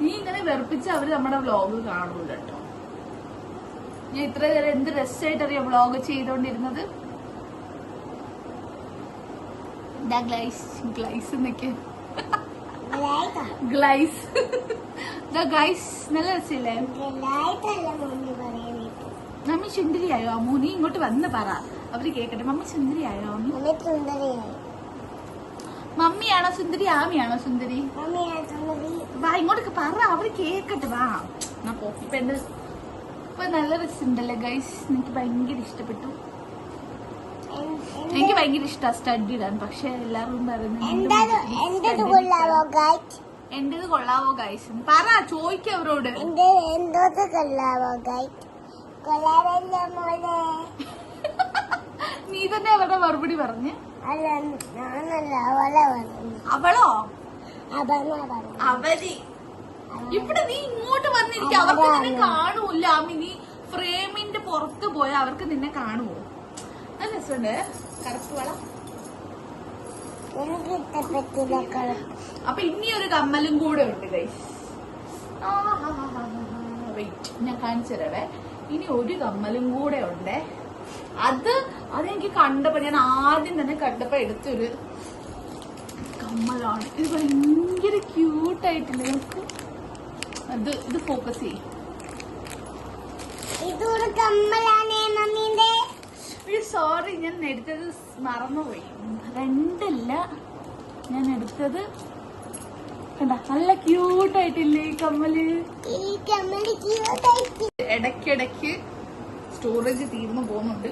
നീ ഇങ്ങനെ വെറുപ്പിച്ച് അവര് നമ്മുടെ വ്ലോഗ് കാണൂല കേട്ടോ. ഞാൻ ഇത്ര നേരം എന്ത് രസമായിട്ടറിയാം വ്ലോഗ് ചെയ്തോണ്ടിരുന്നത്. ഗ്ലൈസ് എന്നൊക്കെ ഗ്ലൈസ് ഗൈസ് നല്ല രസമില്ലേ? മമ്മി സുന്ദരിയായോ അമ്മു? നീ ഇങ്ങോട്ട് വന്ന് പറ, അവര് കേക്കട്ടെ. മമ്മി സുന്ദരിയായോ അമ്മു? മമ്മിയാണോ സുന്ദരി ആമിയാണോ സുന്ദരി? മമ്മിയാ സുന്ദരി. വാ ഇങ്ങോട്ടൊക്കെ പറ, അവര് കേക്കട്ടെ. വാ എന്നാ പോ. ഇപ്പൊ നല്ല രസമുണ്ടല്ലേ ഗൈസ്? എനിക്ക് ഭയങ്കര ഇഷ്ടപ്പെട്ടു. എനിക്ക് ഭയങ്കര ഇഷ്ടമാണ് സ്റ്റഡ് ഇടാൻ. പക്ഷെ എല്ലാവരും എന്റേത് കൊള്ളാവോ ഗൈസ്? എന്റേത് കൊള്ളാവോ ഗൈസ്? പറ, ചോദിക്ക അവരോട്. എന്തോത് കൊള്ളാവോ ഗൈസ്? കൊള്ളാവല്ലോ മോളെ. നീ തന്നെ അവരുടെ മറുപടി പറഞ്ഞ്. അല്ല ഞാനല്ല, അവളെ പറഞ്ഞു. അവളോ? അവനാ അവര്. ഇവിടെ നീ ഇങ്ങോട്ട് വന്നിരിക്കും, അവർക്ക് നിന്നെ കാണൂല്ല. നീ ഫ്രെയിമിന്റെ പുറത്ത് പോയാൽ അവർക്ക് നിന്നെ കാണുമോ? നല്ല രസമുണ്ട് കറുപ്പ് വള. എനിക്ക് ഇഷ്ടപ്പെട്ടില്ല കളർ. അപ്പൊ ഇനി ഒരു കമ്മലും കൂടെ ഉണ്ട് ഗൈസ്. വെയിറ്റ്, ഞാൻ കാണിച്ചു തരവേ. ഇനി ഒരു കമ്മലും കൂടെ ഉണ്ട്. അതെനിക്ക് കണ്ടപ്പോ, ഞാൻ ആദ്യം തന്നെ കണ്ടപ്പോ എടുത്തൊരു കമ്മലാണ്. ഇത് ഭയങ്കര ക്യൂട്ടായിട്ടില്ല നമുക്ക്? ഇത് ഫോക്കസ് ചെയ്യും. ഇതൊരു കമ്മലാണ് മമ്മീന്റെ. സോറി, ഞാൻ എടുത്തത് മറന്നുപോയി. രണ്ടല്ല ഞാൻ എടുത്തത്. കണ്ട, നല്ല ക്യൂട്ടായിട്ടില്ലേ ഈ കമ്മല്? ഈ കമ്മല് ക്യൂട്ടായിട്ട്. ഇടയ്ക്കിടയ്ക്ക് സ്റ്റോറേജ് തീർന്നു പോകുന്നുണ്ട്.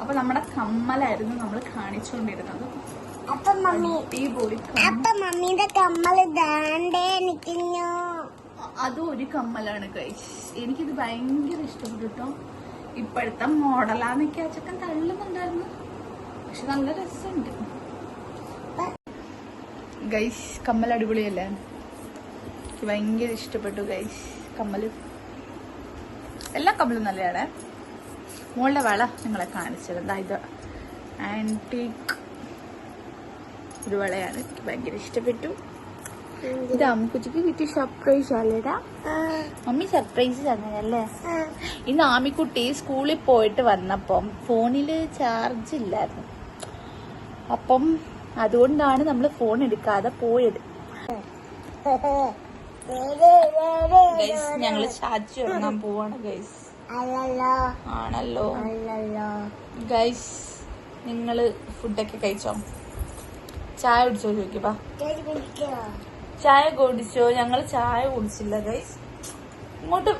അപ്പൊ നമ്മുടെ കമ്മലായിരുന്നു നമ്മൾ കാണിച്ചുകൊണ്ടിരുന്നത്. അപ്പൊ മമ്മീന്റെ കമ്മല് ദാണ്ടേ നിക്കുന്നു. അതും ഒരു കമ്മലാണ് ഗൈസ്. എനിക്കിത് ഭയങ്കര ഇഷ്ടപ്പെട്ടു കേട്ടോ. ഇപ്പോഴത്തെ മോഡലാന്നൊക്കെ ആ ചെക്കൻ തള്ളുന്നുണ്ടായിരുന്നു. പക്ഷെ നല്ല രസമുണ്ട് ഗൈസ്. കമ്മൽ അടിപൊളിയല്ലേ? എനിക്ക് ഭയങ്കര ഇഷ്ടപ്പെട്ടു ഗൈസ് കമ്മല്. എല്ലാ കമ്മലും നല്ലതാണ്. മോളുടെ വള നിങ്ങളെ കാണിച്ചത്. ഇത് ആന്റിക് ഒരു വളയാണ്. എനിക്ക് ഭയങ്കര ഇഷ്ടപ്പെട്ടു. ഇത് ആമിക്കുട്ടിക്ക് കിട്ടിയ സർപ്രൈസ് അല്ലേടാ? മമ്മി സർപ്രൈസ് തന്നെയല്ലേ? ഇന്ന് ആമിക്കുട്ടി സ്കൂളിൽ പോയിട്ട് വന്നപ്പം ഫോണില് ചാർജ് ഇല്ലായിരുന്നു. അപ്പം അതുകൊണ്ടാണ് നമ്മൾ ഫോൺ എടുക്കാതെ പോയത്. ഞങ്ങള് ചാർജ് ഇറങ്ങാൻ പോവാണ് ഗൈസ്. ആണല്ലോ ഗൈസ്. നിങ്ങള് ഫുഡൊക്കെ കഴിച്ചോ? ചായ കുടിച്ചോ? ചോദിക്കപ്പാ. ചായ കുടിച്ചോ? ഞങ്ങള് ചായ കുടിച്ചില്ല ഗൈസ്. ഇങ്ങോട്ട്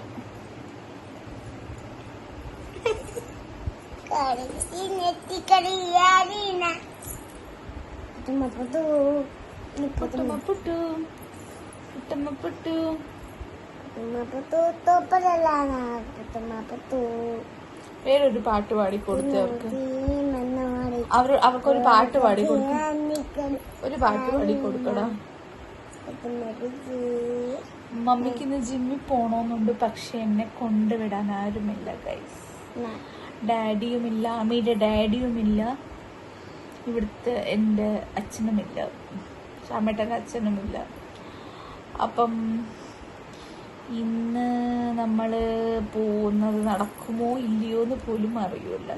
വേറൊരു പാട്ട് പാടി കൊടുത്തു അവർക്ക്. അവർക്കൊരു പാട്ട് പാടി കൊടുക്കും. ഒരു പാട്ട് പാടി കൊടുക്കടാ. മമ്മിക്ക് ഇന്ന് ജിമ്മിൽ പോണോന്നുണ്ട്. പക്ഷെ എന്നെ കൊണ്ടുവിടാൻ ആരുമില്ല ഗൈസ്. ഡാഡിയുമില്ല, അമ്മയുടെ ഡാഡിയുമില്ല, ഇവിടുത്തെ എൻ്റെ അച്ഛനുമില്ല, ഷാമേട്ടൻ്റെ അച്ഛനുമില്ല. അപ്പം ഇന്ന് നമ്മള് പോകുന്നത് നടക്കുമോ ഇല്ലയോ എന്ന് പോലും അറിയൂല.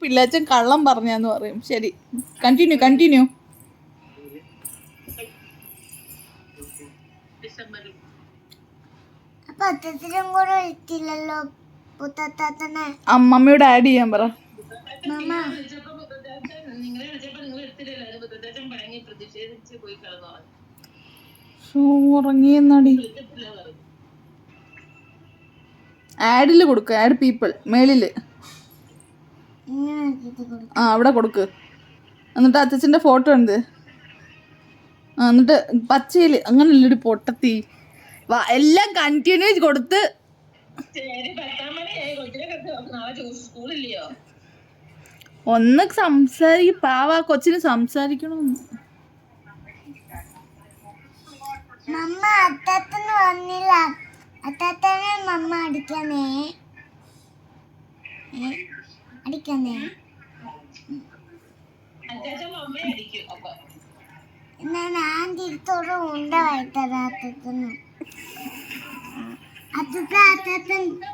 പിള്ളാച്ചൻ കള്ളം പറഞ്ഞാന്ന് പറയും. ശരി, കണ്ടിന്യൂ. അപ്പൊ അത്തത്തിനും കൂടെ ഇട്ടില്ലല്ലോ പുത്തത്തനെ. മമ്മിയോട് ആഡ് ചെയ്യാൻ പറ. മമ്മ ഉറങ്ങിയെന്നാടി. ആഡില് കൊടുക്ക, ആഡ് പീപ്പിൾ മേളില്. ഇങ്ങനെ ആക്കിയിട്ട് കൊടുക്കും. അവിടെ കൊടുക്ക്. എന്നിട്ട് അച്ഛൻ്റെ ഫോട്ടോ ഉണ്ട്. എന്നിട്ട് പച്ചയില് അങ്ങനല്ലൊരു പൊട്ടത്തി എല്ലാം കണ്ടിന്യൂ കൊടുത്ത്. ഒന്ന് പാവ കൊച്ചിന് സംസാരിക്കണമെന്ന്. മമ്മ അത്തത്തിന് വന്നില്ല. അത്തത്തനെ മമ്മ അടിക്കണേ. എന്നാ ഞാൻ തിരിച്ചോട് ഉണ്ട വായിത്തരാ അത്തത്തിന്. അത്തത്തിന് അത്തത്തിന് എന്നെ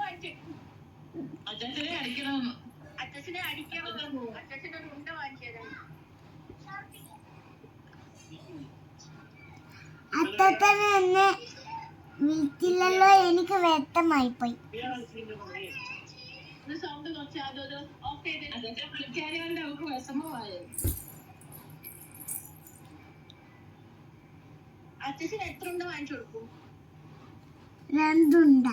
വിളിച്ചില്ലല്ലോ. എനിക്ക് വ്യക്തമായി പോയി. രണ്ടുണ്ട.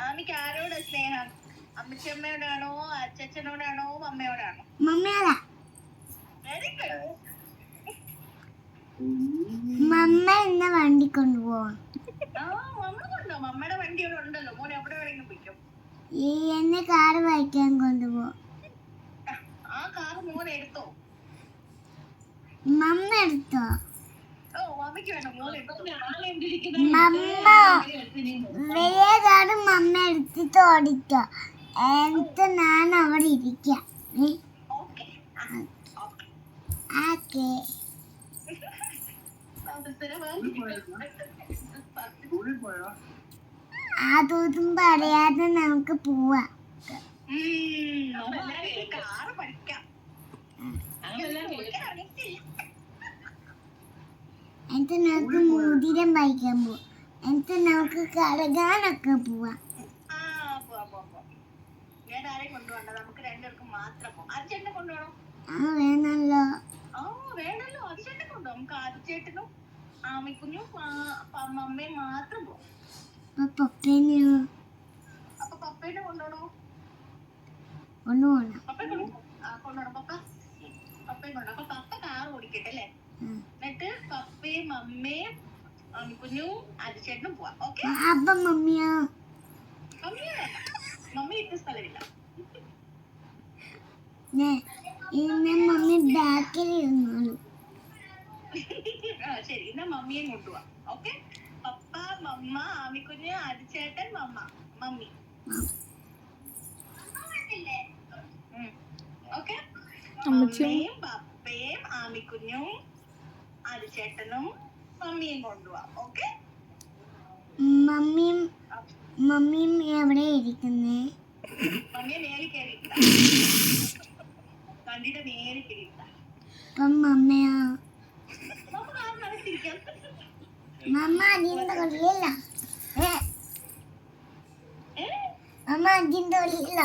ആമിക്ക് ആരോട് സ്നേഹം? അമ്മച്ചമ്മയോടാണോ, അച്ഛനോടാണോ, അമ്മയോടാണോ? മമ്മയല്ല, വെരി ഗുഡ്. മമ്മ എന്നെ വണ്ടി കൊണ്ടുപോവാ. മമ്മ കൊണ്ടോ? മമ്മയുടെ വണ്ടി ഇവിടെ ഉണ്ടല്ലോ. മോൻ എവിടെ വേണമെങ്കിലും പിടിക്കും. എന്നെ കാറ് വായിക്കാൻ കൊണ്ടുപോവാ. ആ കാറ് മോൻ എടുത്തോ? മമ്മ എടുത്തോ? മമ്മയ്ക്ക് വേണ്ട, മോൻ എടുത്തോ. മമ്മ വലിയ കാറ് മമ്മ എടുത്തിട്ട് ഓടിക്കോ. എന്നിട്ട് ഞാൻ അവിടെ ഇരിക്കാം. ഓക്കെ. അതൊന്നും പറയാതെ നമുക്ക് പോവാം. കാറ് പഠിക്കാം. എന്നിട്ട് നമുക്ക് മോതിരം വായിക്കാൻ പോവാം. എന്നിട്ട് നമുക്ക് കറങ്ങാനൊക്കെ പോവാം. ഞാൻ ആരെയും കൊണ്ടുപോകണ്ട, നമുക്ക് രണ്ടുപേർക്കും മാത്രം പോകാം. അച്ഛനെ കൊണ്ടുപോകണം. വേണല്ലോ. വേണല്ലോ, അച്ഛനെ കൊണ്ടുപോകാം. നമുക്ക് ആദ്യച്ചേട്ടനും ആമിക്കുഞ്ഞും അമ്മയും മാത്രം പോകാം. പപ്പേനെയോ? അപ്പൊ പപ്പേനെ കൊണ്ടുപോകണോ? കൊണ്ടുപോകണം. പപ്പയെ കൊണ്ടുപോകണം. പപ്പയെ കൊണ്ടുപോകണം. അപ്പൊ പപ്പ കാർ ഓടിക്കട്ടെ അല്ലേ? എന്നിട്ട് പപ്പയും അമ്മയും ആമിക്കുഞ്ഞും ആദ്യച്ചേട്ടനും പോവാം. ഓക്കെ? അപ്പൊ മമ്മിയോ? മമ്മി ഇട്ട സ്ഥലമില്ല. മമ്മി ബാക്കിൽ ഇരുന്നോളൂ. ശരി, എന്നാ മമ്മിയെ കൊണ്ടുപോവാം. ഓക്കെ? പപ്പ, മമ്മ, ആമിക്കുഞ്ഞ്, ആദിച്ചേട്ടൻ, മമ്മി. ഓക്കെ? മമ്മിയും പപ്പയും ആമിക്കുഞ്ഞും ആദിച്ചേട്ടനും മമ്മിയും കൊണ്ടുപോവാം. ഓക്കെ? മമ്മിയും എവിടെ ഇരിക്കുന്നേ? മമ്മിയെ നേരി കയറിയിട്ട, വണ്ടിയുടെ നേരി കയറിയിട്ട. അപ്പം മമ്മയോ? മമ്മ കാറിനകത്തിരിക്കാം. മമ്മ അതിന്റെ ഉള്ളില്ല. മമ്മ അതിന്റെ ഉള്ളില്ല.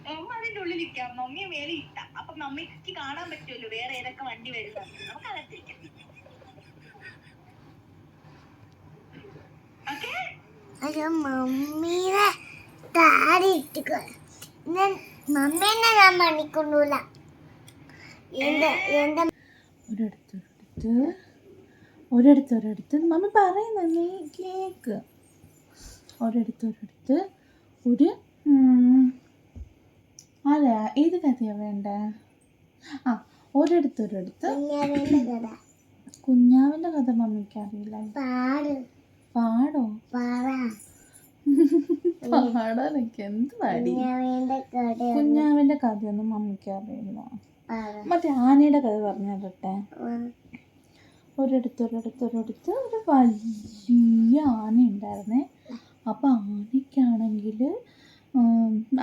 മമ്മ അതിന്റെ ഉള്ളിലിരിക്കാം. മമ്മിയെ മേലെ ഇട്ട. അപ്പൊ മമ്മിക്ക് കാണാൻ പറ്റുമല്ലോ വേറെ ഏതൊക്കെ വണ്ടി വരുന്നത്. നമുക്ക് അകത്തിരിക്കാം. അയ്യോ, മമ്മീനെ താടി ഇട്ടിക്കോ. മമ്മീനെ ഞാൻ പണിക്കൊണ്ടൂല. ഒരിടത്ത് മമ്മി പറയുന്ന നീ കേക്ക്. ഒരിടത്ത് ഒരു അല്ല, ഏത് കഥയാ വേണ്ടേ? ഒരിടത്ത് കുഞ്ഞാവിന്റെ കഥ മമ്മിക്ക് അറിയില്ല. പാടോ? പാടാനൊക്കെ എന്ത് പാടി? കുഞ്ഞാവിന്റെ കഥയൊന്നും മമ്മിക്ക് അറിയില്ല. മറ്റേ ആനയുടെ കഥ പറഞ്ഞു തരട്ടെ. ഒരിടത്ത് ഒരു വലിയ ആന ഉണ്ടായിരുന്നേ. അപ്പോൾ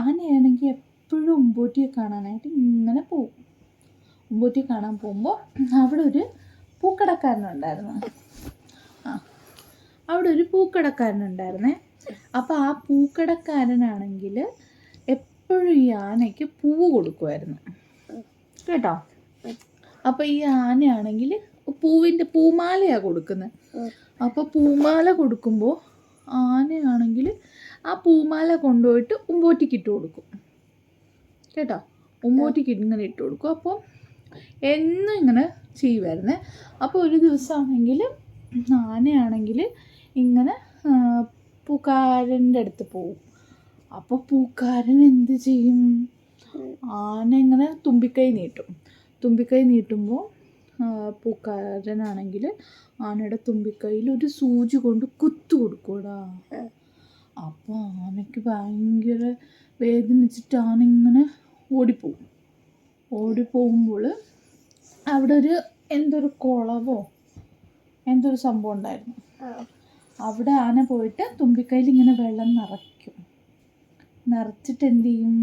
ആനയാണെങ്കിൽ എപ്പോഴും ഉമ്പോറ്റിയെ കാണാനായിട്ട് ഇങ്ങനെ പോകും. ഉമ്പോറ്റിയെ കാണാൻ പോകുമ്പോൾ അവിടെ ഒരു പൂക്കടക്കാരനുണ്ടായിരുന്നു. അവിടെ ഒരു പൂക്കടക്കാരനുണ്ടായിരുന്നേ. അപ്പോൾ ആ പൂക്കടക്കാരനാണെങ്കിൽ എപ്പോഴും ഈ ആനയ്ക്ക് പൂവ് കൊടുക്കുമായിരുന്നു കേട്ടോ. അപ്പോൾ ഈ ആനയാണെങ്കിൽ പൂമാലയാണ് കൊടുക്കുന്നത്. അപ്പോൾ പൂമാല കൊടുക്കുമ്പോൾ ആനയാണെങ്കിൽ ആ പൂമാല കൊണ്ടുപോയിട്ട് ഉമ്പോറ്റിക്ക് ഇട്ട് കൊടുക്കും കേട്ടോ. ഉമ്പോറ്റിക്ക് ഇങ്ങനെ ഇട്ട് കൊടുക്കും. അപ്പോൾ എന്നും ഇങ്ങനെ ചെയ്യുമായിരുന്നേ. അപ്പോൾ ഒരു ദിവസമാണെങ്കിൽ ആനയാണെങ്കിൽ ഇങ്ങനെ പൂക്കാരൻ്റെ അടുത്ത് പോവും. അപ്പോൾ പൂക്കാരൻ എന്ത് ചെയ്യും? ആന ഇങ്ങനെ തുമ്പിക്കൈ നീട്ടുമ്പോൾ പൂക്കാരനാണെങ്കിൽ ആനയുടെ തുമ്പിക്കൈയിൽ ഒരു സൂചി കൊണ്ട് കുത്തു കൊടുക്കൂടാ. അപ്പോൾ ആനയ്ക്ക് ഭയങ്കര വേദനിച്ചിട്ട് ആന ഇങ്ങനെ ഓടിപ്പോകുമ്പോൾ അവിടെ എന്തൊരു കുളവോ എന്തൊരു സംഭവം ഉണ്ടായിരുന്നു. അവിടെ ആന പോയിട്ട് തുമ്പിക്കൈയിൽ ഇങ്ങനെ വെള്ളം നിറച്ചിട്ട് എന്ത് ചെയ്യും?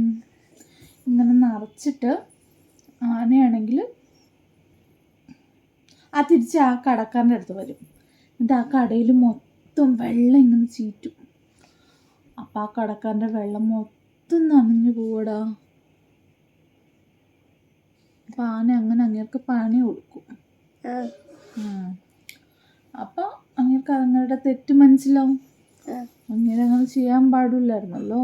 ഇങ്ങനെ നിറച്ചിട്ട് ആനയാണെങ്കിൽ തിരിച്ച് ആ കടക്കാരൻ്റെ അടുത്ത് വരും. എന്നിട്ട് ആ കടയിൽ മൊത്തം വെള്ളം ഇങ്ങനെ ചീറ്റും. അപ്പം ആ കടക്കാരൻ്റെ വെള്ളം മൊത്തം നനഞ്ഞു പോവടാ. അപ്പം ആന അങ്ങനെ അങ്ങേർക്ക് പണി കൊടുക്കും. അപ്പം അങ്ങേർക്ക് അങ്ങയുടെ തെറ്റ് മനസ്സിലാവും. അങ്ങനെ അങ്ങനെ ചെയ്യാൻ പാടില്ലായിരുന്നല്ലോ.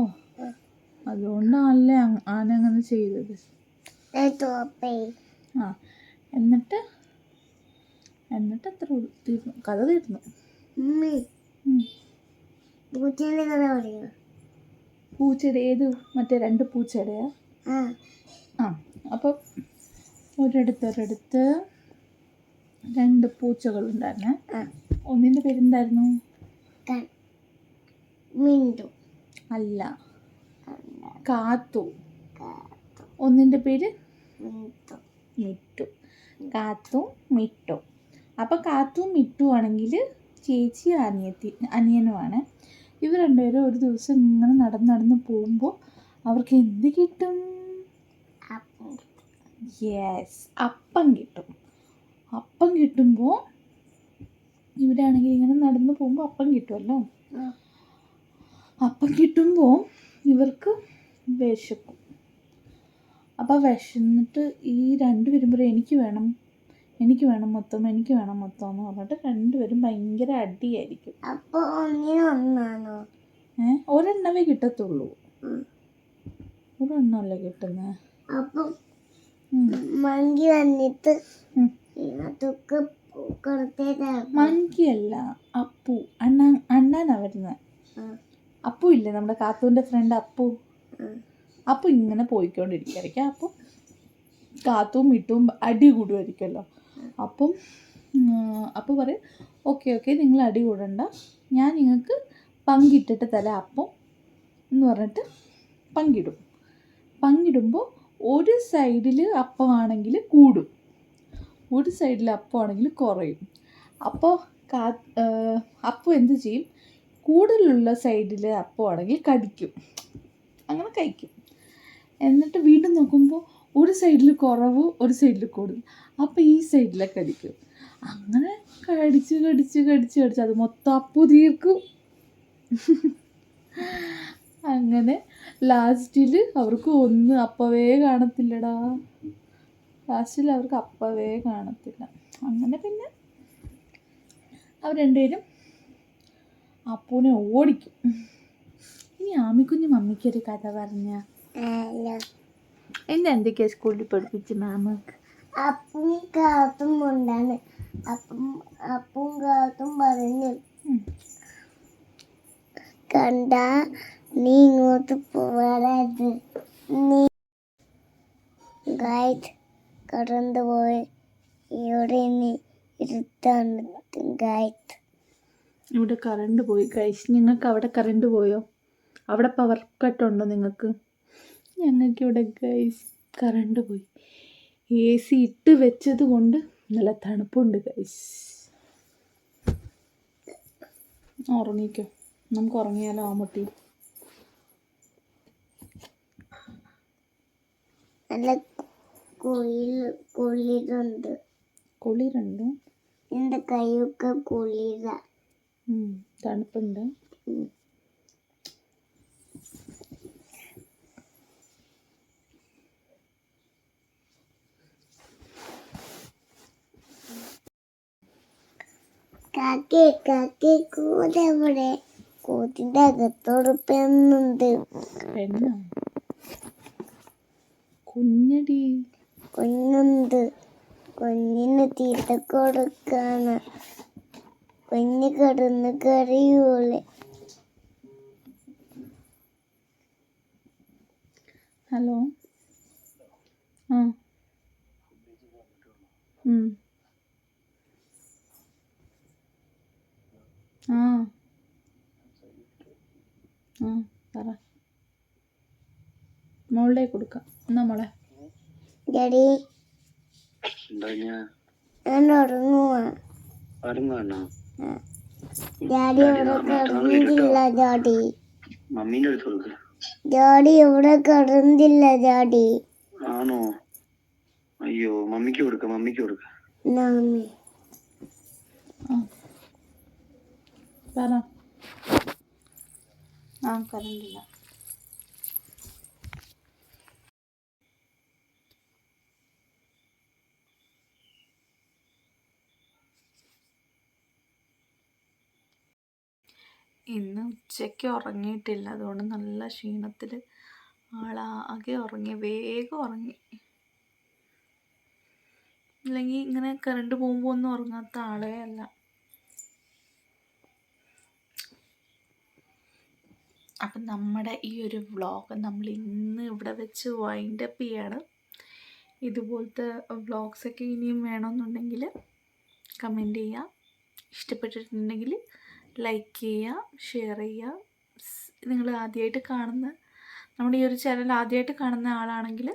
അതുകൊണ്ടല്ലേ ആന അങ്ങനെ ചെയ്തത്. എന്നിട്ട് അത്ര തീർന്നു, കഥ തീർന്നു. പൂച്ചയുടെ ഏത് മറ്റേ 2 പൂച്ചയുടെയാ? അപ്പം ഒരിടത്ത് 2 പൂച്ചകളുണ്ടായിരുന്നേ. ഒന്നിൻ്റെ പേരെന്തായിരുന്നു? അല്ല, കാത്തു. ഒന്നിൻ്റെ പേര് മിട്ടു. കാത്തു മിട്ടു. അപ്പോൾ കാത്തു മിട്ടു ആണെങ്കിൽ ചേച്ചി അനിയനുമാണ്. ഇവർ രണ്ടുപേരും ഒരു ദിവസം ഇങ്ങനെ നടന്ന് പോകുമ്പോൾ അവർക്ക് എന്ത് കിട്ടും? യെസ്, അപ്പം കിട്ടും. അപ്പം കിട്ടുമ്പോൾ ഇവരാണെങ്കിൽ ഇങ്ങനെ നടന്ന് പോകുമ്പോൾ അപ്പം കിട്ടുമല്ലോ. അപ്പം കിട്ടുമ്പോൾ ഇവർക്ക് വിശക്കും. അപ്പോൾ വിശന്നിട്ട് ഈ 2 പേരും പറയും എനിക്ക് വേണം മൊത്തം എന്ന് പറഞ്ഞിട്ട് 2 പേരും ഭയങ്കര അടിയായിരിക്കും. ഒരെണ്ണമേ കിട്ടത്തുള്ളൂ. ഒരെണ്ണമല്ലേ കിട്ടുന്നത്. മങ്കിയല്ല, അപ്പു. അണ്ണാനാ വരുന്നത്. അപ്പു ഇല്ലേ, നമ്മുടെ കാത്തുവിൻ്റെ ഫ്രണ്ട് അപ്പു ഇങ്ങനെ പോയിക്കൊണ്ടിരിക്കുകയായിരിക്കും. അപ്പം കാത്തും മിട്ടും അടി കൂടുമായിരിക്കുമല്ലോ. അപ്പം പറയും ഓക്കെ നിങ്ങൾ അടി കൂടണ്ട, ഞാൻ നിങ്ങൾക്ക് പങ്കിട്ടിട്ട് തരാം അപ്പം എന്ന് പറഞ്ഞിട്ട് പങ്കിടുമ്പോൾ ഒരു സൈഡിൽ അപ്പമാണെങ്കിൽ കൂടും, ഒരു സൈഡിൽ അപ്പമാണെങ്കിൽ കുറയും. അപ്പോൾ അപ്പു എന്ത് ചെയ്യും? കൂടുതലുള്ള സൈഡിൽ അപ്പമാണെങ്കിൽ കടിക്കും, അങ്ങനെ കഴിക്കും. എന്നിട്ട് വീണ്ടും നോക്കുമ്പോൾ ഒരു സൈഡിൽ കുറവ്, ഒരു സൈഡിൽ കൂടുതൽ. അപ്പോൾ ഈ സൈഡിലൊക്കെ കടിക്കും. അങ്ങനെ കടിച്ച് അത് മൊത്തം അപ്പു തീർക്കും. അങ്ങനെ ലാസ്റ്റിൽ അവർക്ക് അപ്പവേ കാണത്തില്ലടാ. അങ്ങനെ പിന്നെ അവർ 2 പേരും അപ്പുവിനെ ഓടിക്കും. ഇനി ആമിക്കുഞ്ഞ് മമ്മിക്കൊരു കഥ പറഞ്ഞ എന്തൊക്കെയാ സ്കൂളിൽ പഠിപ്പിച്ച് മാമ? അപ്പും കാത്തും ഉണ്ടാണ്. അപ്പും കാത്തും പറഞ്ഞു, കണ്ടാ നീ ഇങ്ങോട്ട് പോരാത്, നീ ഗൈഡ് കടന്നു പോയി ഇവിടെ നീ ഇരുത്താണ് ഗൈഡ്. ഇവിടെ കറണ്ട് പോയി ഗൈസ്. നിങ്ങൾക്ക് അവിടെ കറണ്ട് പോയോ? അവിടെ പവർ കട്ടുണ്ടോ നിങ്ങൾക്ക്? ഞങ്ങൾക്കിവിടെ ഗൈസ് കറണ്ട് പോയി. AC ഇട്ട് വെച്ചത് കൊണ്ട് നല്ല തണുപ്പുണ്ട് ഗൈസ്. ഉറങ്ങിക്കോ. നമുക്ക് ഉറങ്ങിയാലോ ആമുട്ടി? നല്ല കുളിരുണ്ട്. കുളിരുണ്ട്. എൻ്റെ കൈയൊക്കെ കുളിര. തണുപ്പുണ്ട്. കാക്കി കൂടെവിടെ? കൂട്ടിൻ്റെ അകത്തോട് പെണ്ണുണ്ട്. പെണ്ണോ? കുഞ്ഞടി. കുഞ്ഞുണ്ട്. കുഞ്ഞിന് തീറ്റ കൊടുക്കാണ്. കുഞ്ഞ് കിടന്ന് കരയൂലെ. ഹലോ. ആ ആ ആ പറ. മോളുടെ കൊടുക്കാം. എന്നാ മോളെ. ഡാഡി ഞാൻ ഉറങ്ങുവാ. ഡാഡി എവിടെ കിടന്നില്ല ഡാഡി. ഡാഡി എവിടെ കിടന്നില്ല ഡാഡി. ആണോ? അയ്യോ, മമ്മിക്ക് കൊടുക്ക. മമ്മി പറ. ആ കറണ്ടില്ല. ഇന്ന് ഉച്ചയ്ക്ക് ഉറങ്ങിയിട്ടില്ല. അതുകൊണ്ട് നല്ല ക്ഷീണത്തിൽ ആളാകെ ഉറങ്ങി, വേഗം ഉറങ്ങി. അല്ലെങ്കിൽ ഇങ്ങനെ കറണ്ട് പോകുമ്പോൾ ഒന്നും ഉറങ്ങാത്ത ആളേ അല്ല. അപ്പം നമ്മുടെ ഈ ഒരു വ്ളോഗ് നമ്മൾ ഇന്ന് ഇവിടെ വെച്ച് വൈൻഡപ്പ് ചെയ്യാണ്. ഇതുപോലത്തെ വ്ളോഗ്സൊക്കെ ഇനിയും വേണമെന്നുണ്ടെങ്കിൽ കമൻറ്റ് ചെയ്യുക. ഇഷ്ടപ്പെട്ടിട്ടുണ്ടെങ്കിൽ ലൈക്ക് ചെയ്യുക, ഷെയർ ചെയ്യുക. നിങ്ങൾ ആദ്യമായിട്ട് കാണുന്ന, നമ്മുടെ ഈ ഒരു ചാനൽ ആദ്യമായിട്ട് കാണുന്ന ആളാണെങ്കിൽ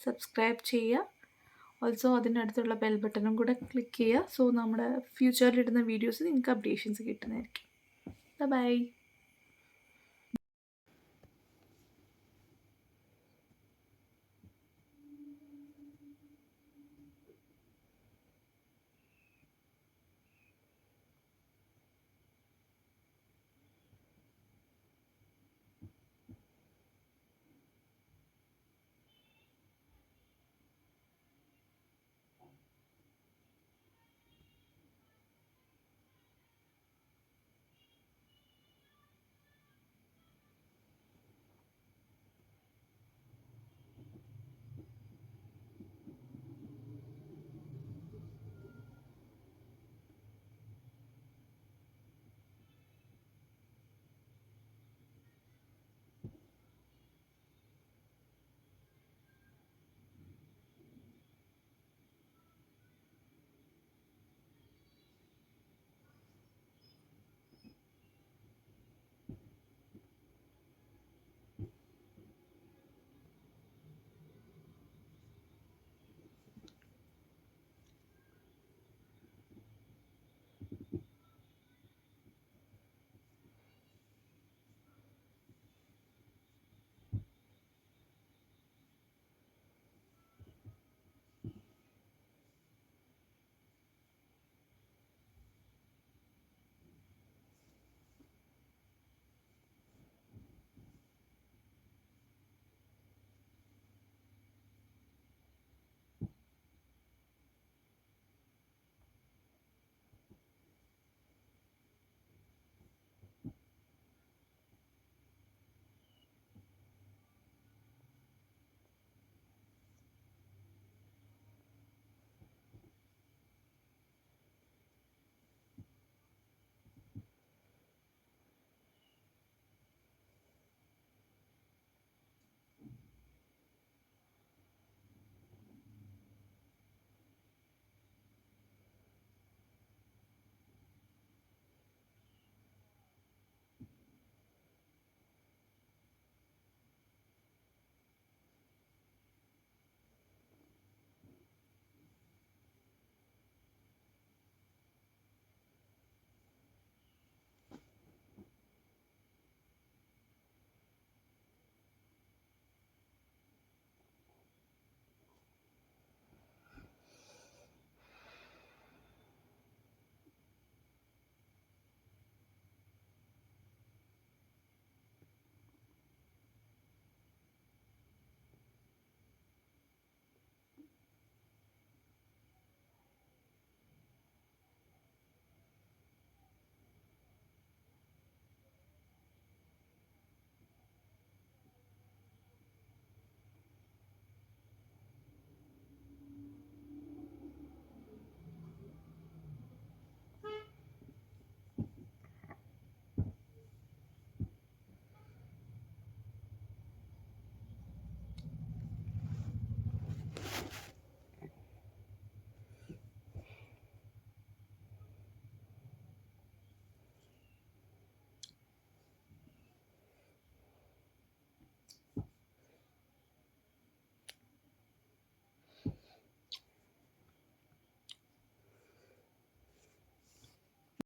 സബ്സ്ക്രൈബ് ചെയ്യുക. ഓൾസോ അതിൻ്റെ അടുത്തുള്ള ബെൽ ബട്ടണും കൂടെ ക്ലിക്ക് ചെയ്യുക. സോ നമ്മുടെ ഫ്യൂച്ചറിലിടുന്ന വീഡിയോസ് നിങ്ങൾക്ക് അപ്ഡേഷൻസ് കിട്ടുന്നതായിരിക്കും. ബൈ.